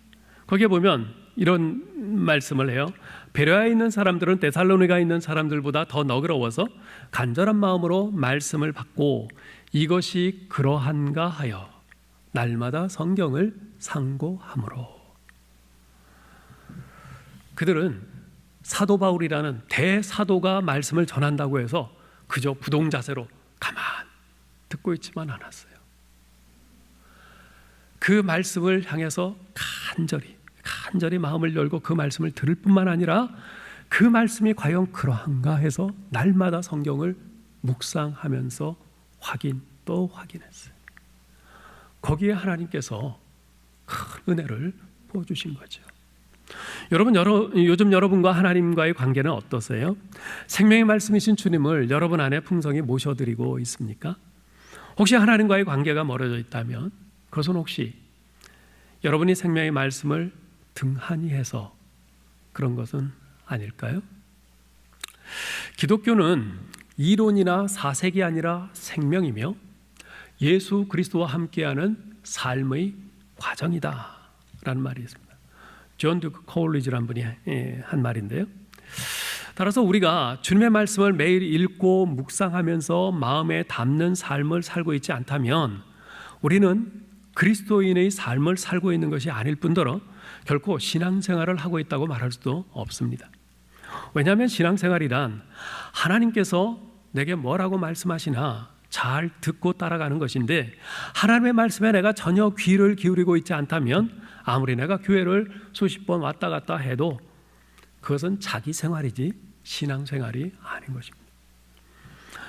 거기에 보면 이런 말씀을 해요. 베레아에 있는 사람들은 데살로니가에 있는 사람들보다 더 너그러워서 간절한 마음으로 말씀을 받고 이것이 그러한가 하여 날마다 성경을 상고함으로. 그들은 사도 바울이라는 대사도가 말씀을 전한다고 해서 그저 부동자세로 가만 듣고 있지만 않았어요. 그 말씀을 향해서 간절히 마음을 열고 그 말씀을 들을 뿐만 아니라 그 말씀이 과연 그러한가 해서 날마다 성경을 묵상하면서 확인 또 확인했어요. 거기에 하나님께서 큰 은혜를 부어주신 거죠. 여러분, 요즘 여러분과 하나님과의 관계는 어떠세요? 생명의 말씀이신 주님을 여러분 안에 풍성히 모셔드리고 있습니까? 혹시 하나님과의 관계가 멀어져 있다면 그것은 혹시 여러분이 생명의 말씀을 등한히 해서 그런 것은 아닐까요? 기독교는 이론이나 사색이 아니라 생명이며 예수 그리스도와 함께하는 삶의 과정이다 라는 말이 있습니다. 존 듀크 콜리지라는 분이 한 말인데요. 따라서 우리가 주님의 말씀을 매일 읽고 묵상하면서 마음에 담는 삶을 살고 있지 않다면 우리는 그리스도인의 삶을 살고 있는 것이 아닐 뿐더러 결코 신앙생활을 하고 있다고 말할 수도 없습니다. 왜냐하면 신앙생활이란 하나님께서 내게 뭐라고 말씀하시나 잘 듣고 따라가는 것인데 하나님의 말씀에 내가 전혀 귀를 기울이고 있지 않다면 아무리 내가 교회를 수십 번 왔다 갔다 해도 그것은 자기 생활이지 신앙생활이 아닌 것입니다.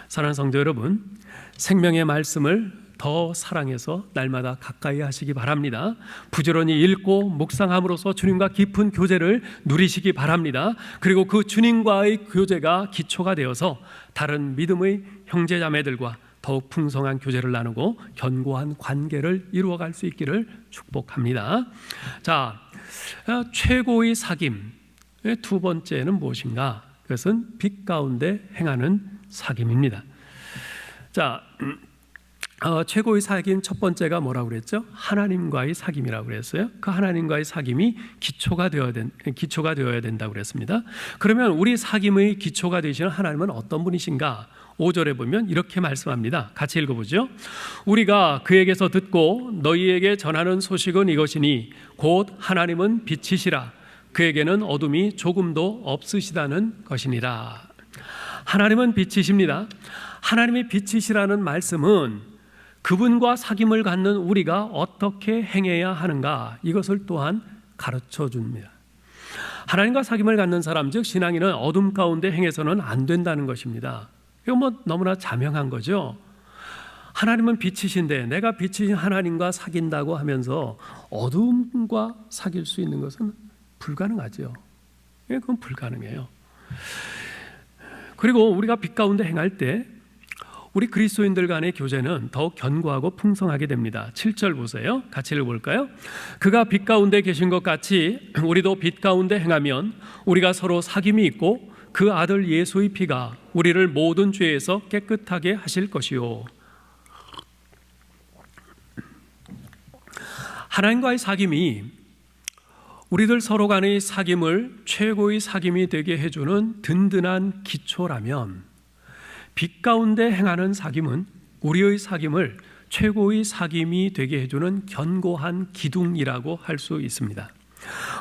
사랑하는 성도 여러분, 생명의 말씀을 더 사랑해서 날마다 가까이 하시기 바랍니다. 부지런히 읽고 묵상함으로써 주님과 깊은 교제를 누리시기 바랍니다. 그리고 그 주님과의 교제가 기초가 되어서 다른 믿음의 형제자매들과 더욱 풍성한 교제를 나누고 견고한 관계를 이루어갈 수 있기를 축복합니다. 자, 최고의 사귐의 두 번째는 무엇인가? 그것은 빛 가운데 행하는 사귐입니다. 자, 최고의 사귐 첫 번째가 뭐라고 그랬죠? 하나님과의 사귐이라고 그랬어요. 그 하나님과의 사귐이 기초가 되어야 된다고 그랬습니다. 그러면 우리 사귐의 기초가 되시는 하나님은 어떤 분이신가? 5절에 보면 이렇게 말씀합니다. 같이 읽어보죠. 우리가 그에게서 듣고 너희에게 전하는 소식은 이것이니 곧 하나님은 빛이시라. 그에게는 어둠이 조금도 없으시다는 것이니라. 하나님은 빛이십니다. 하나님이 빛이시라는 말씀은 그분과 사귐을 갖는 우리가 어떻게 행해야 하는가, 이것을 또한 가르쳐 줍니다. 하나님과 사귐을 갖는 사람, 즉 신앙인은 어둠 가운데 행해서는 안 된다는 것입니다. 이거 뭐 너무나 자명한 거죠. 하나님은 빛이신데 내가 빛이신 하나님과 사귄다고 하면서 어둠과 사귈 수 있는 것은 불가능하죠. 그건 불가능해요. 그리고 우리가 빛 가운데 행할 때 우리 그리스도인들 간의 교제는 더욱 견고하고 풍성하게 됩니다. 7절 보세요. 같이 읽어볼까요? 그가 빛 가운데 계신 것 같이 우리도 빛 가운데 행하면 우리가 서로 사귐이 있고 그 아들 예수의 피가 우리를 모든 죄에서 깨끗하게 하실 것이요. 하나님과의 사귐이 우리들 서로 간의 사귐을 최고의 사귐이 되게 해주는 든든한 기초라면, 빛 가운데 행하는 사귐은 우리의 사귐을 최고의 사귐이 되게 해주는 견고한 기둥이라고 할 수 있습니다.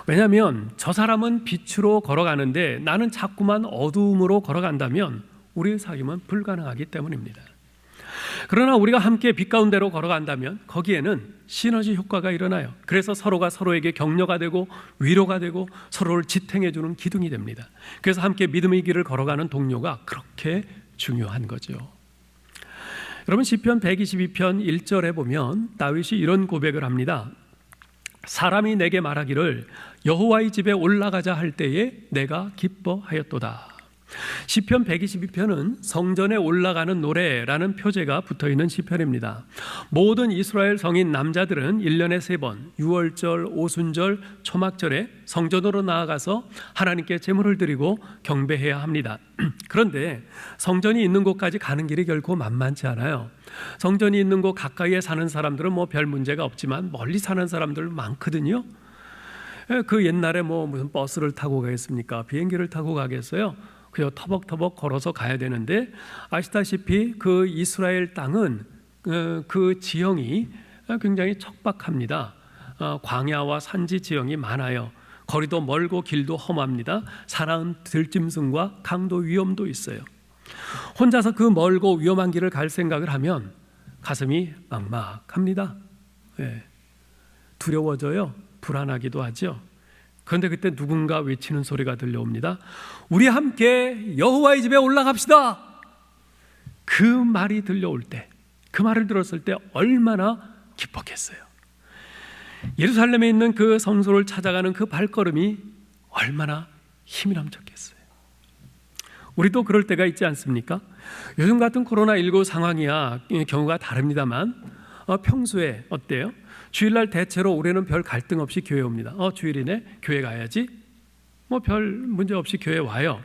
왜냐하면 저 사람은 빛으로 걸어가는데 나는 자꾸만 어두움으로 걸어간다면 우리의 사귐은 불가능하기 때문입니다. 그러나 우리가 함께 빛 가운데로 걸어간다면 거기에는 시너지 효과가 일어나요. 그래서 서로가 서로에게 격려가 되고 위로가 되고 서로를 지탱해주는 기둥이 됩니다. 그래서 함께 믿음의 길을 걸어가는 동료가 그렇게 중요한 거죠. 여러분, 시편 122편 1절에 보면 다윗이 이런 고백을 합니다. 사람이 내게 말하기를 여호와의 집에 올라가자 할 때에 내가 기뻐하였도다. 시편 122편은 성전에 올라가는 노래라는 표제가 붙어있는 시편입니다. 모든 이스라엘 성인 남자들은 1년에 3번 유월절, 오순절, 초막절에 성전으로 나아가서 하나님께 제물을 드리고 경배해야 합니다. 그런데 성전이 있는 곳까지 가는 길이 결코 만만치 않아요. 성전이 있는 곳 가까이에 사는 사람들은 뭐 별 문제가 없지만 멀리 사는 사람들 많거든요. 그 옛날에 뭐 무슨 버스를 타고 가겠습니까? 비행기를 타고 가겠어요? 그저 터벅터벅 걸어서 가야 되는데, 아시다시피 그 이스라엘 땅은 그 지형이 굉장히 척박합니다. 광야와 산지 지형이 많아요. 거리도 멀고 길도 험합니다. 사나운 들짐승과 강도 위험도 있어요. 혼자서 그 멀고 위험한 길을 갈 생각을 하면 가슴이 막막합니다. 두려워져요. 불안하기도 하죠. 그런데 그때 누군가 외치는 소리가 들려옵니다. 우리 함께 여호와의 집에 올라갑시다. 그 말이 들려올 때, 그 말을 들었을 때 얼마나 기뻤겠어요. 예루살렘에 있는 그 성소를 찾아가는 그 발걸음이 얼마나 힘이 넘쳤겠어요. 우리도 그럴 때가 있지 않습니까? 요즘 같은 코로나19 상황이야 경우가 다릅니다만 평소에 어때요? 주일날 대체로 올해는 별 갈등 없이 교회 옵니다. 주일이네, 교회 가야지. 뭐 별 문제 없이 교회 와요.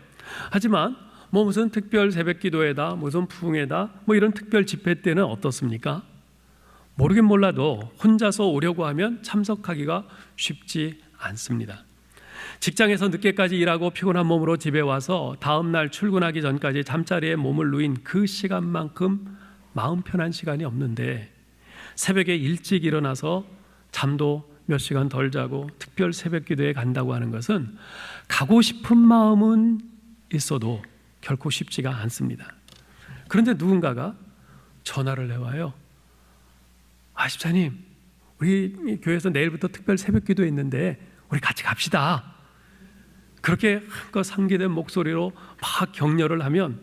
하지만 뭐 무슨 특별 새벽기도회다, 무슨 부흥회다, 뭐 이런 특별 집회 때는 어떻습니까? 모르긴 몰라도 혼자서 오려고 하면 참석하기가 쉽지 않습니다. 직장에서 늦게까지 일하고 피곤한 몸으로 집에 와서 다음 날 출근하기 전까지 잠자리에 몸을 누인 그 시간만큼 마음 편한 시간이 없는데, 새벽에 일찍 일어나서 잠도 몇 시간 덜 자고 특별 새벽 기도에 간다고 하는 것은 가고 싶은 마음은 있어도 결코 쉽지가 않습니다. 그런데 누군가가 전화를 해와요. 집사님, 우리 교회에서 내일부터 특별 새벽 기도 있는데 우리 같이 갑시다. 그렇게 한껏 상기된 목소리로 막 격려를 하면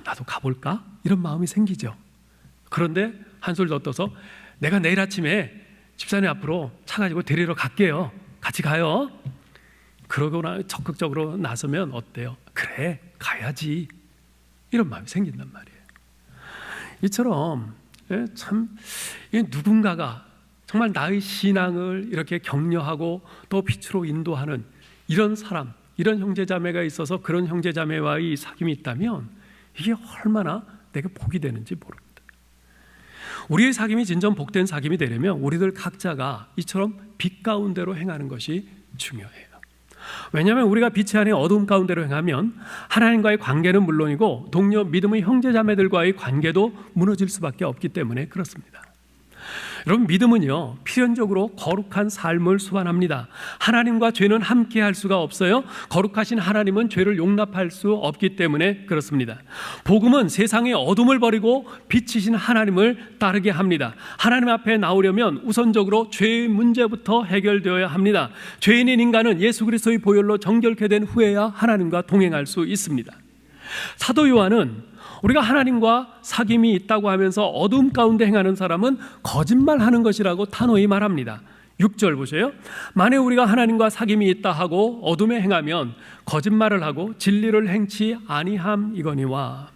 나도 가볼까? 이런 마음이 생기죠. 그런데 한술 더 떠서 내가 내일 아침에 집사님 앞으로 차 가지고 데리러 갈게요. 같이 가요. 그러고 적극적으로 나서면 어때요? 그래, 가야지. 이런 마음이 생긴단 말이에요. 이처럼 참 누군가가 정말 나의 신앙을 이렇게 격려하고 또 빛으로 인도하는 이런 사람, 이런 형제자매가 있어서 그런 형제자매와의 사귐이 있다면 이게 얼마나 내게 복이 되는지 모릅니다. 우리의 사귐이 진정 복된 사귐이 되려면 우리들 각자가 이처럼 빛 가운데로 행하는 것이 중요해요. 왜냐하면 우리가 빛이 아닌 어두움 가운데로 행하면 하나님과의 관계는 물론이고 동료 믿음의 형제자매들과의 관계도 무너질 수밖에 없기 때문에 그렇습니다. 여러분, 믿음은요 필연적으로 거룩한 삶을 수반합니다. 하나님과 죄는 함께 할 수가 없어요. 거룩하신 하나님은 죄를 용납할 수 없기 때문에 그렇습니다. 복음은 세상의 어둠을 버리고 빛이신 하나님을 따르게 합니다. 하나님 앞에 나오려면 우선적으로 죄의 문제부터 해결되어야 합니다. 죄인인 인간은 예수 그리스도의 보혈로 정결케 된 후에야 하나님과 동행할 수 있습니다. 사도 요한은 우리가 하나님과 사귐이 있다고 하면서 어둠 가운데 행하는 사람은 거짓말하는 것이라고 단호히 말합니다. 6절 보세요. 만일 우리가 하나님과 사귐이 있다 하고 어둠에 행하면 거짓말을 하고 진리를 행치 아니함이거니와.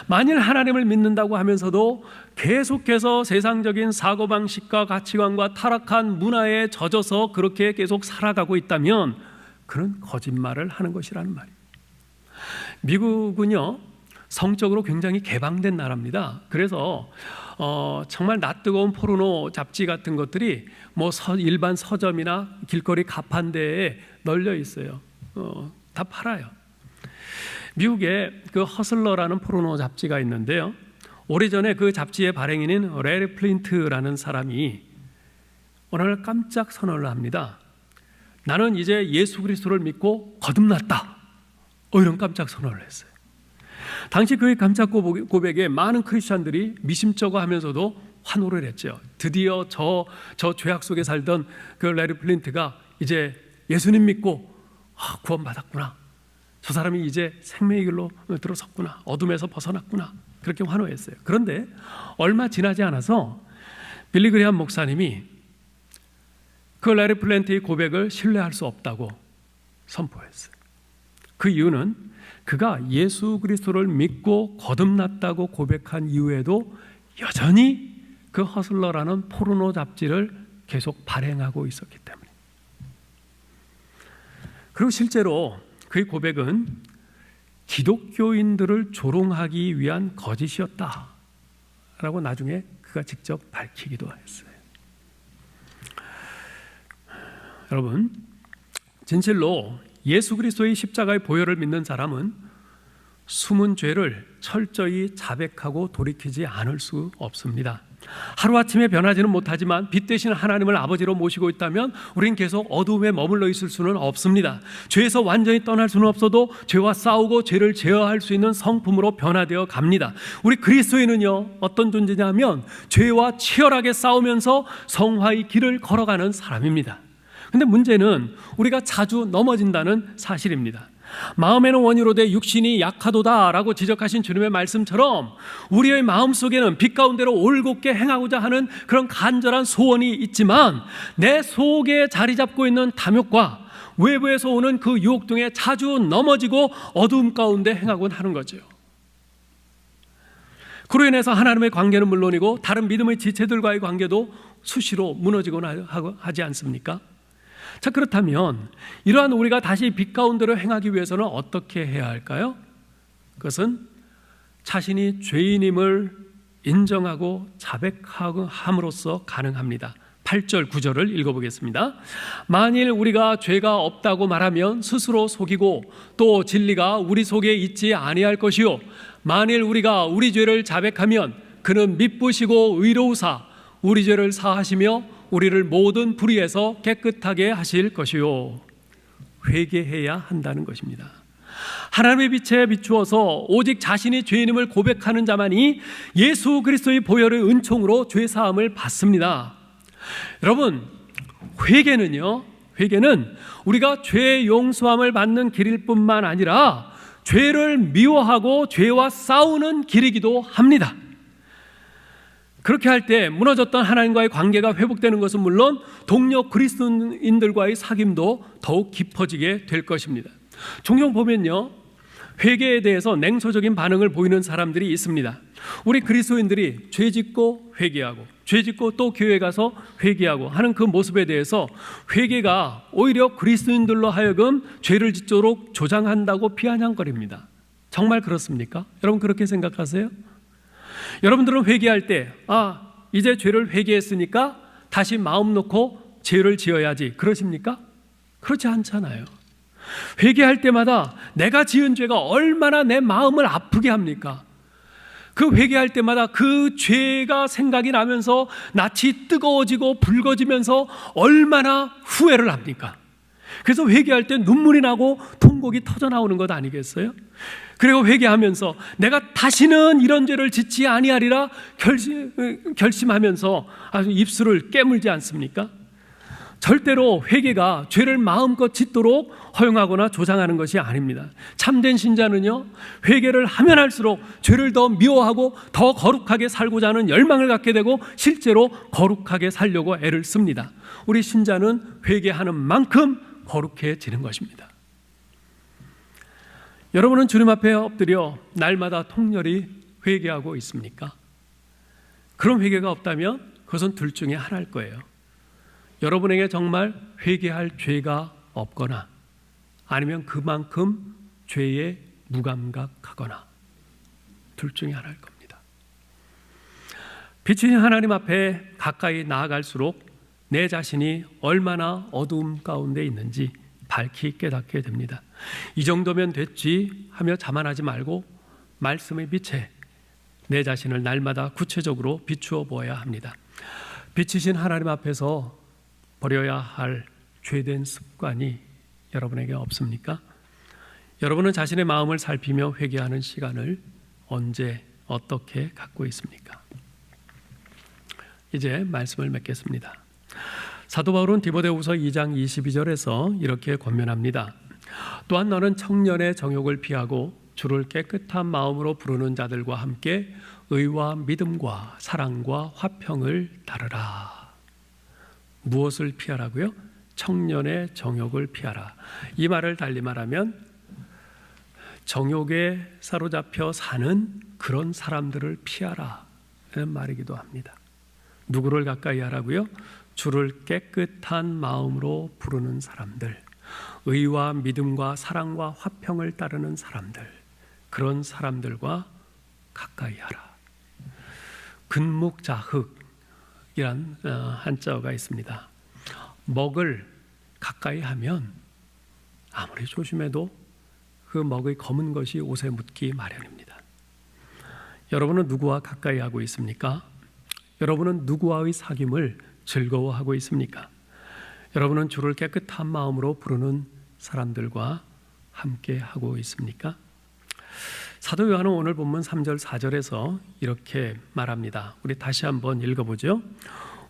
만일 하나님을 믿는다고 하면서도 계속해서 세상적인 사고방식과 가치관과 타락한 문화에 젖어서 그렇게 계속 살아가고 있다면 그는 거짓말을 하는 것이라는 말이에요. 미국은요 성적으로 굉장히 개방된 나라입니다. 그래서 정말 낯뜨거운 포르노 잡지 같은 것들이 뭐 일반 서점이나 길거리 가판대에 널려 있어요. 다 팔아요. 미국에 그 허슬러라는 포르노 잡지가 있는데요. 오래전에 그 잡지의 발행인인 레리 플린트라는 사람이 어느 날 깜짝 선언을 합니다. 나는 이제 예수 그리스도를 믿고 거듭났다. 이런 깜짝 선언을 했어요. 당시 그의 깜짝 고백에 많은 크리스찬들이 미심쩍어하면서도 환호를 했죠. 드디어 저 죄악 속에 살던 그 레리 플린트가 이제 예수님 믿고 구원받았구나. 저 사람이 이제 생명의 길로 들어섰구나. 어둠에서 벗어났구나. 그렇게 환호했어요. 그런데 얼마 지나지 않아서 빌리 그레이엄 목사님이 그 레리 플린트의 고백을 신뢰할 수 없다고 선포했어요. 그 이유는 그가 예수 그리스도를 믿고 거듭났다고 고백한 이후에도 여전히 그 허슬러라는 포르노 잡지를 계속 발행하고 있었기 때문에. 그리고 실제로 그의 고백은 기독교인들을 조롱하기 위한 거짓이었다라고 나중에 그가 직접 밝히기도 했어요. 여러분, 진실로 예수 그리스도의 십자가의 보혈을 믿는 사람은 숨은 죄를 철저히 자백하고 돌이키지 않을 수 없습니다. 하루아침에 변하지는 못하지만 빛 대신 하나님을 아버지로 모시고 있다면 우린 계속 어두움에 머물러 있을 수는 없습니다. 죄에서 완전히 떠날 수는 없어도 죄와 싸우고 죄를 제어할 수 있는 성품으로 변화되어 갑니다. 우리 그리스도인은요 어떤 존재냐면 죄와 치열하게 싸우면서 성화의 길을 걸어가는 사람입니다. 근데 문제는 우리가 자주 넘어진다는 사실입니다. 마음에는 원이로 돼 육신이 약하도다라고 지적하신 주님의 말씀처럼 우리의 마음속에는 빛 가운데로 올곧게 행하고자 하는 그런 간절한 소원이 있지만 내 속에 자리 잡고 있는 탐욕과 외부에서 오는 그 유혹 등에 자주 넘어지고 어두움 가운데 행하곤 하는 거죠. 그로 인해서 하나님의 관계는 물론이고 다른 믿음의 지체들과의 관계도 수시로 무너지곤 하지 않습니까? 자, 그렇다면 이러한 우리가 다시 빛 가운데로 행하기 위해서는 어떻게 해야 할까요? 그것은 자신이 죄인임을 인정하고 자백함으로써 가능합니다. 8절 9절을 읽어보겠습니다. 만일 우리가 죄가 없다고 말하면 스스로 속이고 또 진리가 우리 속에 있지 아니할 것이요 만일 우리가 우리 죄를 자백하면 그는 미쁘시고 의로우사 우리 죄를 사하시며 우리를 모든 불의에서 깨끗하게 하실 것이요. 회개해야 한다는 것입니다. 하나님의 빛에 비추어서 오직 자신이 죄인임을 고백하는 자만이 예수 그리스도의 보혈의 은총으로 죄 사함을 받습니다. 여러분, 회개는 우리가 죄 용서함을 받는 길일 뿐만 아니라 죄를 미워하고 죄와 싸우는 길이기도 합니다. 그렇게 할 때 무너졌던 하나님과의 관계가 회복되는 것은 물론 동료 그리스도인들과의 사귐도 더욱 깊어지게 될 것입니다. 종종 보면요, 회개에 대해서 냉소적인 반응을 보이는 사람들이 있습니다. 우리 그리스도인들이 죄 짓고 회개하고 죄 짓고 또 교회 가서 회개하고 하는 그 모습에 대해서 회개가 오히려 그리스도인들로 하여금 죄를 짓도록 조장한다고 비아냥거립니다. 정말 그렇습니까? 여러분 그렇게 생각하세요? 여러분들은 회개할 때 이제 죄를 회개했으니까 다시 마음 놓고 죄를 지어야지 그러십니까? 그렇지 않잖아요. 회개할 때마다 내가 지은 죄가 얼마나 내 마음을 아프게 합니까? 그 회개할 때마다 그 죄가 생각이 나면서 낯이 뜨거워지고 붉어지면서 얼마나 후회를 합니까? 그래서 회개할 때 눈물이 나고 통곡이 터져 나오는 것 아니겠어요? 그리고 회개하면서 내가 다시는 이런 죄를 짓지 아니하리라 결심하면서 아주 입술을 깨물지 않습니까? 절대로 회개가 죄를 마음껏 짓도록 허용하거나 조장하는 것이 아닙니다. 참된 신자는요, 회개를 하면 할수록 죄를 더 미워하고 더 거룩하게 살고자 하는 열망을 갖게 되고 실제로 거룩하게 살려고 애를 씁니다. 우리 신자는 회개하는 만큼 거룩해지는 것입니다. 여러분은 주님 앞에 엎드려 날마다 통렬히 회개하고 있습니까? 그런 회개가 없다면 그것은 둘 중에 하나일 거예요. 여러분에게 정말 회개할 죄가 없거나 아니면 그만큼 죄에 무감각하거나 둘 중에 하나일 겁니다. 빛이신 하나님 앞에 가까이 나아갈수록 내 자신이 얼마나 어두움 가운데 있는지 밝히 깨닫게 됩니다. 이 정도면 됐지 하며 자만하지 말고 말씀의 빛에 내 자신을 날마다 구체적으로 비추어 보아야 합니다. 빛이신 하나님 앞에서 버려야 할 죄된 습관이 여러분에게 없습니까? 여러분은 자신의 마음을 살피며 회개하는 시간을 언제 어떻게 갖고 있습니까? 이제 말씀을 맺겠습니다. 사도 바울은 디모데후서 2장 22절에서 이렇게 권면합니다. 또한 너는 청년의 정욕을 피하고 주를 깨끗한 마음으로 부르는 자들과 함께 의와 믿음과 사랑과 화평을 따르라. 무엇을 피하라고요? 청년의 정욕을 피하라. 이 말을 달리 말하면 정욕에 사로잡혀 사는 그런 사람들을 피하라 라는 말이기도 합니다. 누구를 가까이 하라고요? 주를 깨끗한 마음으로 부르는 사람들, 의와 믿음과 사랑과 화평을 따르는 사람들, 그런 사람들과 가까이 하라. 근묵자흑이란 한자어가 있습니다. 먹을 가까이 하면 아무리 조심해도 그 먹의 검은 것이 옷에 묻기 마련입니다. 여러분은 누구와 가까이 하고 있습니까? 여러분은 누구와의 사귐을 즐거워하고 있습니까? 여러분은 주를 깨끗한 마음으로 부르는 사람들과 함께 하고 있습니까? 사도 요한은 오늘 본문 3절 4절에서 이렇게 말합니다. 우리 다시 한번 읽어보죠.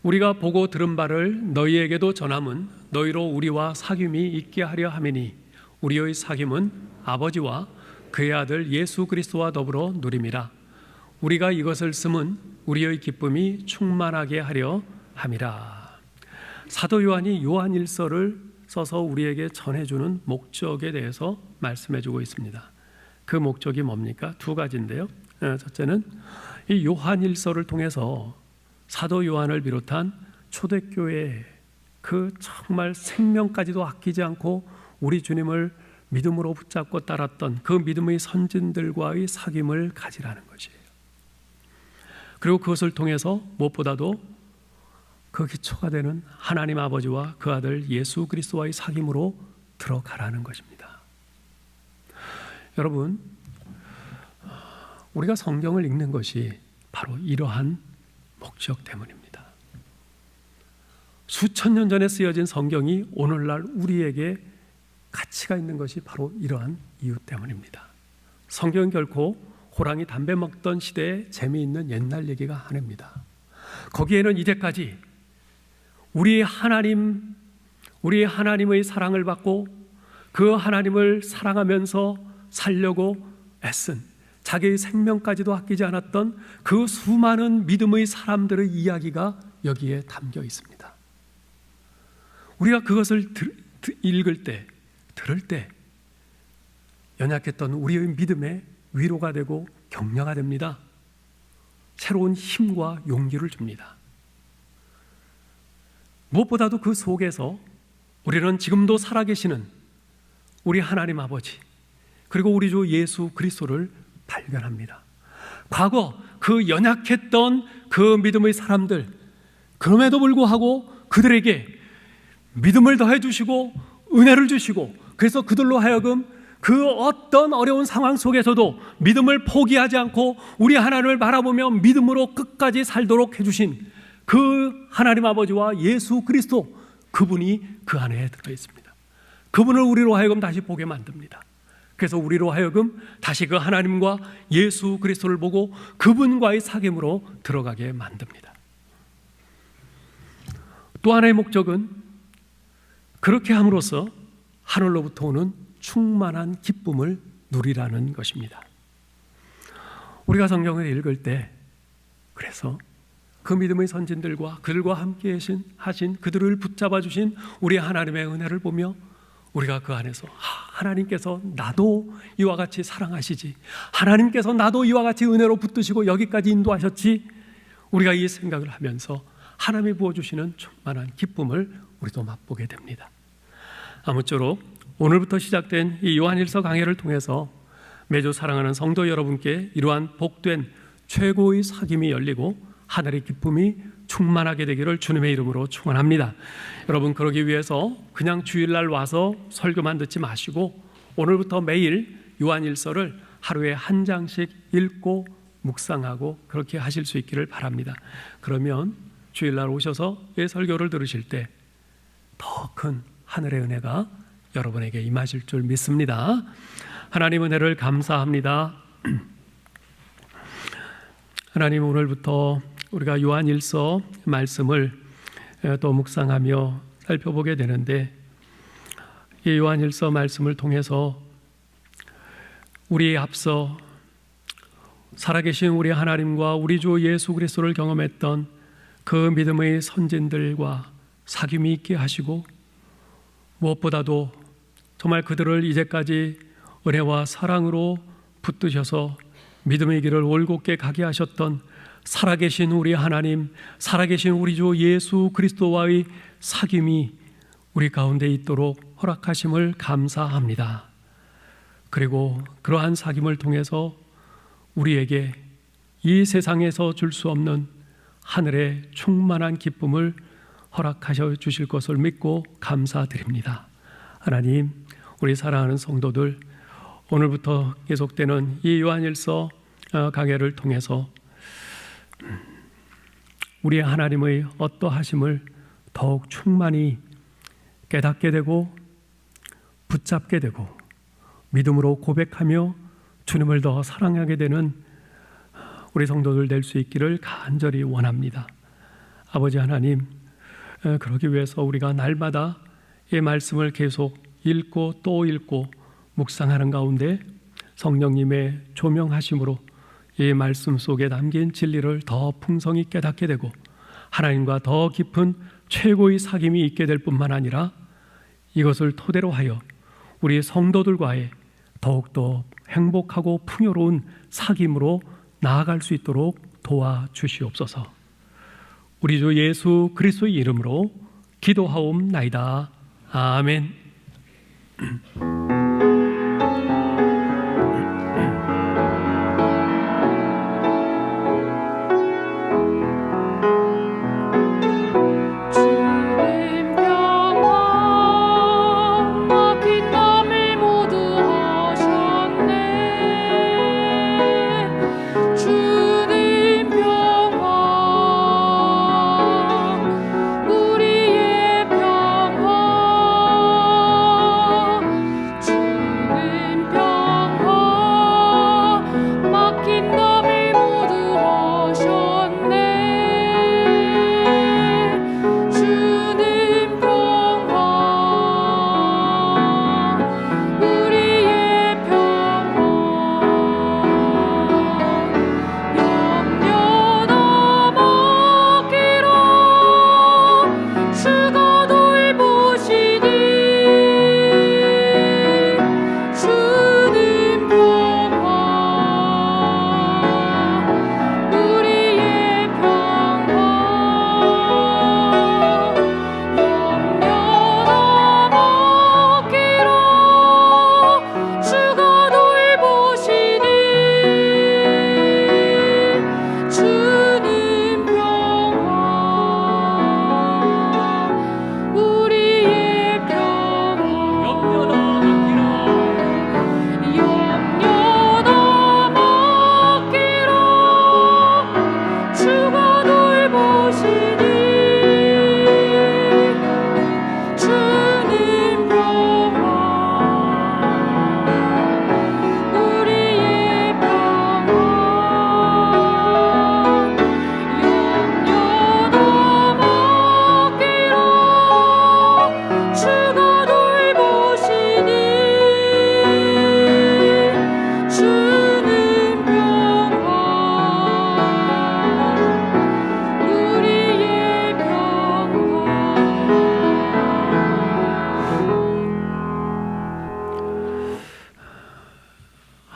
우리가 보고 들은 바를 너희에게도 전함은 너희로 우리와 사귐이 있게 하려 함이니 우리의 사귐은 아버지와 그의 아들 예수 그리스도와 더불어 누림이라. 우리가 이것을 쓰면 우리의 기쁨이 충만하게 하려 함이라. 사도 요한이 요한일서를 써서 우리에게 전해주는 목적에 대해서 말씀해주고 있습니다. 그 목적이 뭡니까? 두 가지인데요. 첫째는 이 요한일서를 통해서 사도 요한을 비롯한 초대교회 그 정말 생명까지도 아끼지 않고 우리 주님을 믿음으로 붙잡고 따랐던 그 믿음의 선진들과의 사귐을 가지라는 것이에요. 그리고 그것을 통해서 무엇보다도 그 기초가 되는 하나님 아버지와 그 아들 예수 그리스도와의 사귐으로 들어가라는 것입니다. 여러분, 우리가 성경을 읽는 것이 바로 이러한 목적 때문입니다. 수천 년 전에 쓰여진 성경이 오늘날 우리에게 가치가 있는 것이 바로 이러한 이유 때문입니다. 성경은 결코 호랑이 담배 먹던 시대에 재미있는 옛날 얘기가 아닙니다. 거기에는 이제까지 우리 하나님의 사랑을 받고 그 하나님을 사랑하면서 살려고 애쓴 자기의 생명까지도 아끼지 않았던 그 수많은 믿음의 사람들의 이야기가 여기에 담겨 있습니다. 우리가 그것을 읽을 때, 들을 때 연약했던 우리의 믿음에 위로가 되고 격려가 됩니다. 새로운 힘과 용기를 줍니다. 무엇보다도 그 속에서 우리는 지금도 살아계시는 우리 하나님 아버지, 그리고 우리 주 예수 그리스도를 발견합니다. 과거 그 연약했던 그 믿음의 사람들, 그럼에도 불구하고 그들에게 믿음을 더해 주시고 은혜를 주시고, 그래서 그들로 하여금 그 어떤 어려운 상황 속에서도 믿음을 포기하지 않고 우리 하나님을 바라보며 믿음으로 끝까지 살도록 해주신 그 하나님 아버지와 예수 그리스도, 그분이 그 안에 들어 있습니다. 그분을 우리로 하여금 다시 보게 만듭니다. 그래서 우리로 하여금 다시 그 하나님과 예수 그리스도를 보고 그분과의 사귐으로 들어가게 만듭니다. 또 하나의 목적은 그렇게 함으로써 하늘로부터 오는 충만한 기쁨을 누리라는 것입니다. 우리가 성경을 읽을 때, 그래서 그 믿음의 선진들과 그들과 함께 하신 그들을 붙잡아 주신 우리 하나님의 은혜를 보며 우리가 그 안에서 하나님께서 나도 이와 같이 사랑하시지, 하나님께서 나도 이와 같이 은혜로 붙드시고 여기까지 인도하셨지, 우리가 이 생각을 하면서 하나님이 부어주시는 충만한 기쁨을 우리도 맛보게 됩니다. 아무쪼록 오늘부터 시작된 이 요한일서 강해를 통해서 매주 사랑하는 성도 여러분께 이러한 복된 최고의 사귐이 열리고 하늘의 기쁨이 충만하게 되기를 주님의 이름으로 축원합니다. 여러분, 그러기 위해서 그냥 주일날 와서 설교만 듣지 마시고 오늘부터 매일 요한일서를 하루에 한 장씩 읽고 묵상하고 그렇게 하실 수 있기를 바랍니다. 그러면 주일날 오셔서 이 설교를 들으실 때 더 큰 하늘의 은혜가 여러분에게 임하실 줄 믿습니다. 하나님 은혜를 감사합니다. 하나님, 오늘부터 우리가 요한일서 말씀을 또 묵상하며 살펴보게 되는데, 이 요한일서 말씀을 통해서 우리의 앞서 살아계신 우리 하나님과 우리 주 예수 그리스도를 경험했던 그 믿음의 선진들과 사귐이 있게 하시고, 무엇보다도 정말 그들을 이제까지 은혜와 사랑으로 붙드셔서 믿음의 길을 올곧게 가게 하셨던 살아계신 우리 하나님, 살아계신 우리 주 예수 그리스도와의 사귐이 우리 가운데 있도록 허락하심을 감사합니다. 그리고 그러한 사귐을 통해서 우리에게 이 세상에서 줄 수 없는 하늘의 충만한 기쁨을 허락하셔 주실 것을 믿고 감사드립니다. 하나님, 우리 사랑하는 성도들, 오늘부터 계속되는 이 요한일서 강해를 통해서 우리 하나님의 어떠하심을 더욱 충만히 깨닫게 되고 붙잡게 되고 믿음으로 고백하며 주님을 더 사랑하게 되는 우리 성도들 될 수 있기를 간절히 원합니다. 아버지 하나님, 그러기 위해서 우리가 날마다 이 말씀을 계속 읽고 또 읽고 묵상하는 가운데 성령님의 조명하심으로 이 말씀 속에 담긴 진리를 더 풍성히 깨닫게 되고 하나님과 더 깊은 최고의 사귐이 있게 될 뿐만 아니라 이것을 토대로 하여 우리 성도들과의 더욱더 행복하고 풍요로운 사귐으로 나아갈 수 있도록 도와주시옵소서. 우리 주 예수 그리스도의 이름으로 기도하옵나이다. 아멘. 주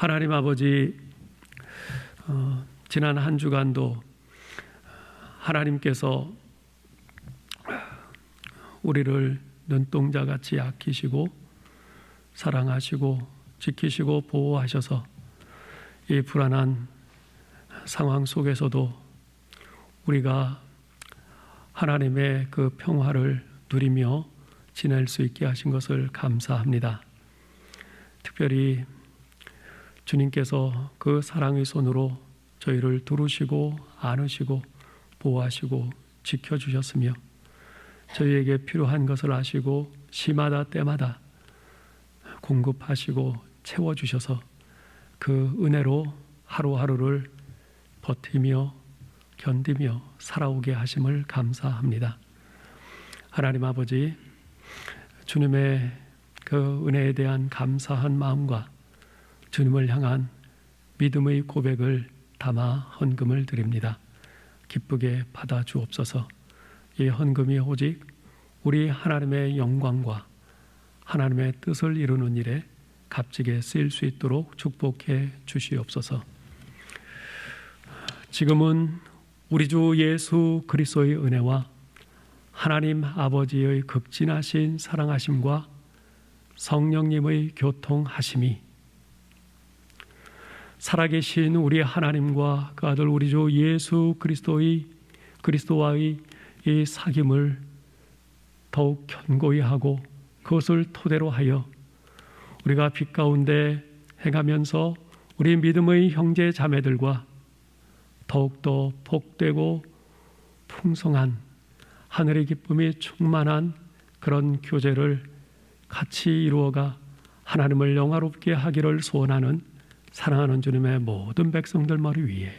하나님 아버지, 지난 한 주간도 하나님께서 우리를 눈동자같이 아끼시고 사랑하시고 지키시고 보호하셔서 이 불안한 상황 속에서도 우리가 하나님의 그 평화를 누리며 지낼 수 있게 하신 것을 감사합니다. 특별히 주님께서 그 사랑의 손으로 저희를 두르시고 안으시고 보호하시고 지켜주셨으며 저희에게 필요한 것을 아시고 시마다 때마다 공급하시고 채워주셔서 그 은혜로 하루하루를 버티며 견디며 살아오게 하심을 감사합니다. 하나님 아버지, 주님의 그 은혜에 대한 감사한 마음과 주님을 향한 믿음의 고백을 담아 헌금을 드립니다. 기쁘게 받아 주옵소서. 이 헌금이 오직 우리 하나님의 영광과 하나님의 뜻을 이루는 일에 값지게 쓰일 수 있도록 축복해 주시옵소서. 지금은 우리 주 예수 그리스도의 은혜와 하나님 아버지의 극진하신 사랑하심과 성령님의 교통하심이 살아계신 우리 하나님과 그 아들 우리 주 예수 그리스도와의 이 사귐을 더욱 견고히 하고 그것을 토대로 하여 우리가 빛 가운데 행하면서 우리 믿음의 형제 자매들과 더욱더 복되고 풍성한 하늘의 기쁨이 충만한 그런 교제를 같이 이루어가 하나님을 영화롭게 하기를 소원하는 사랑하는 주님의 모든 백성들 머리 위에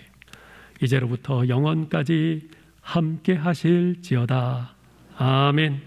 이제로부터 영원까지 함께 하실지어다. 아멘.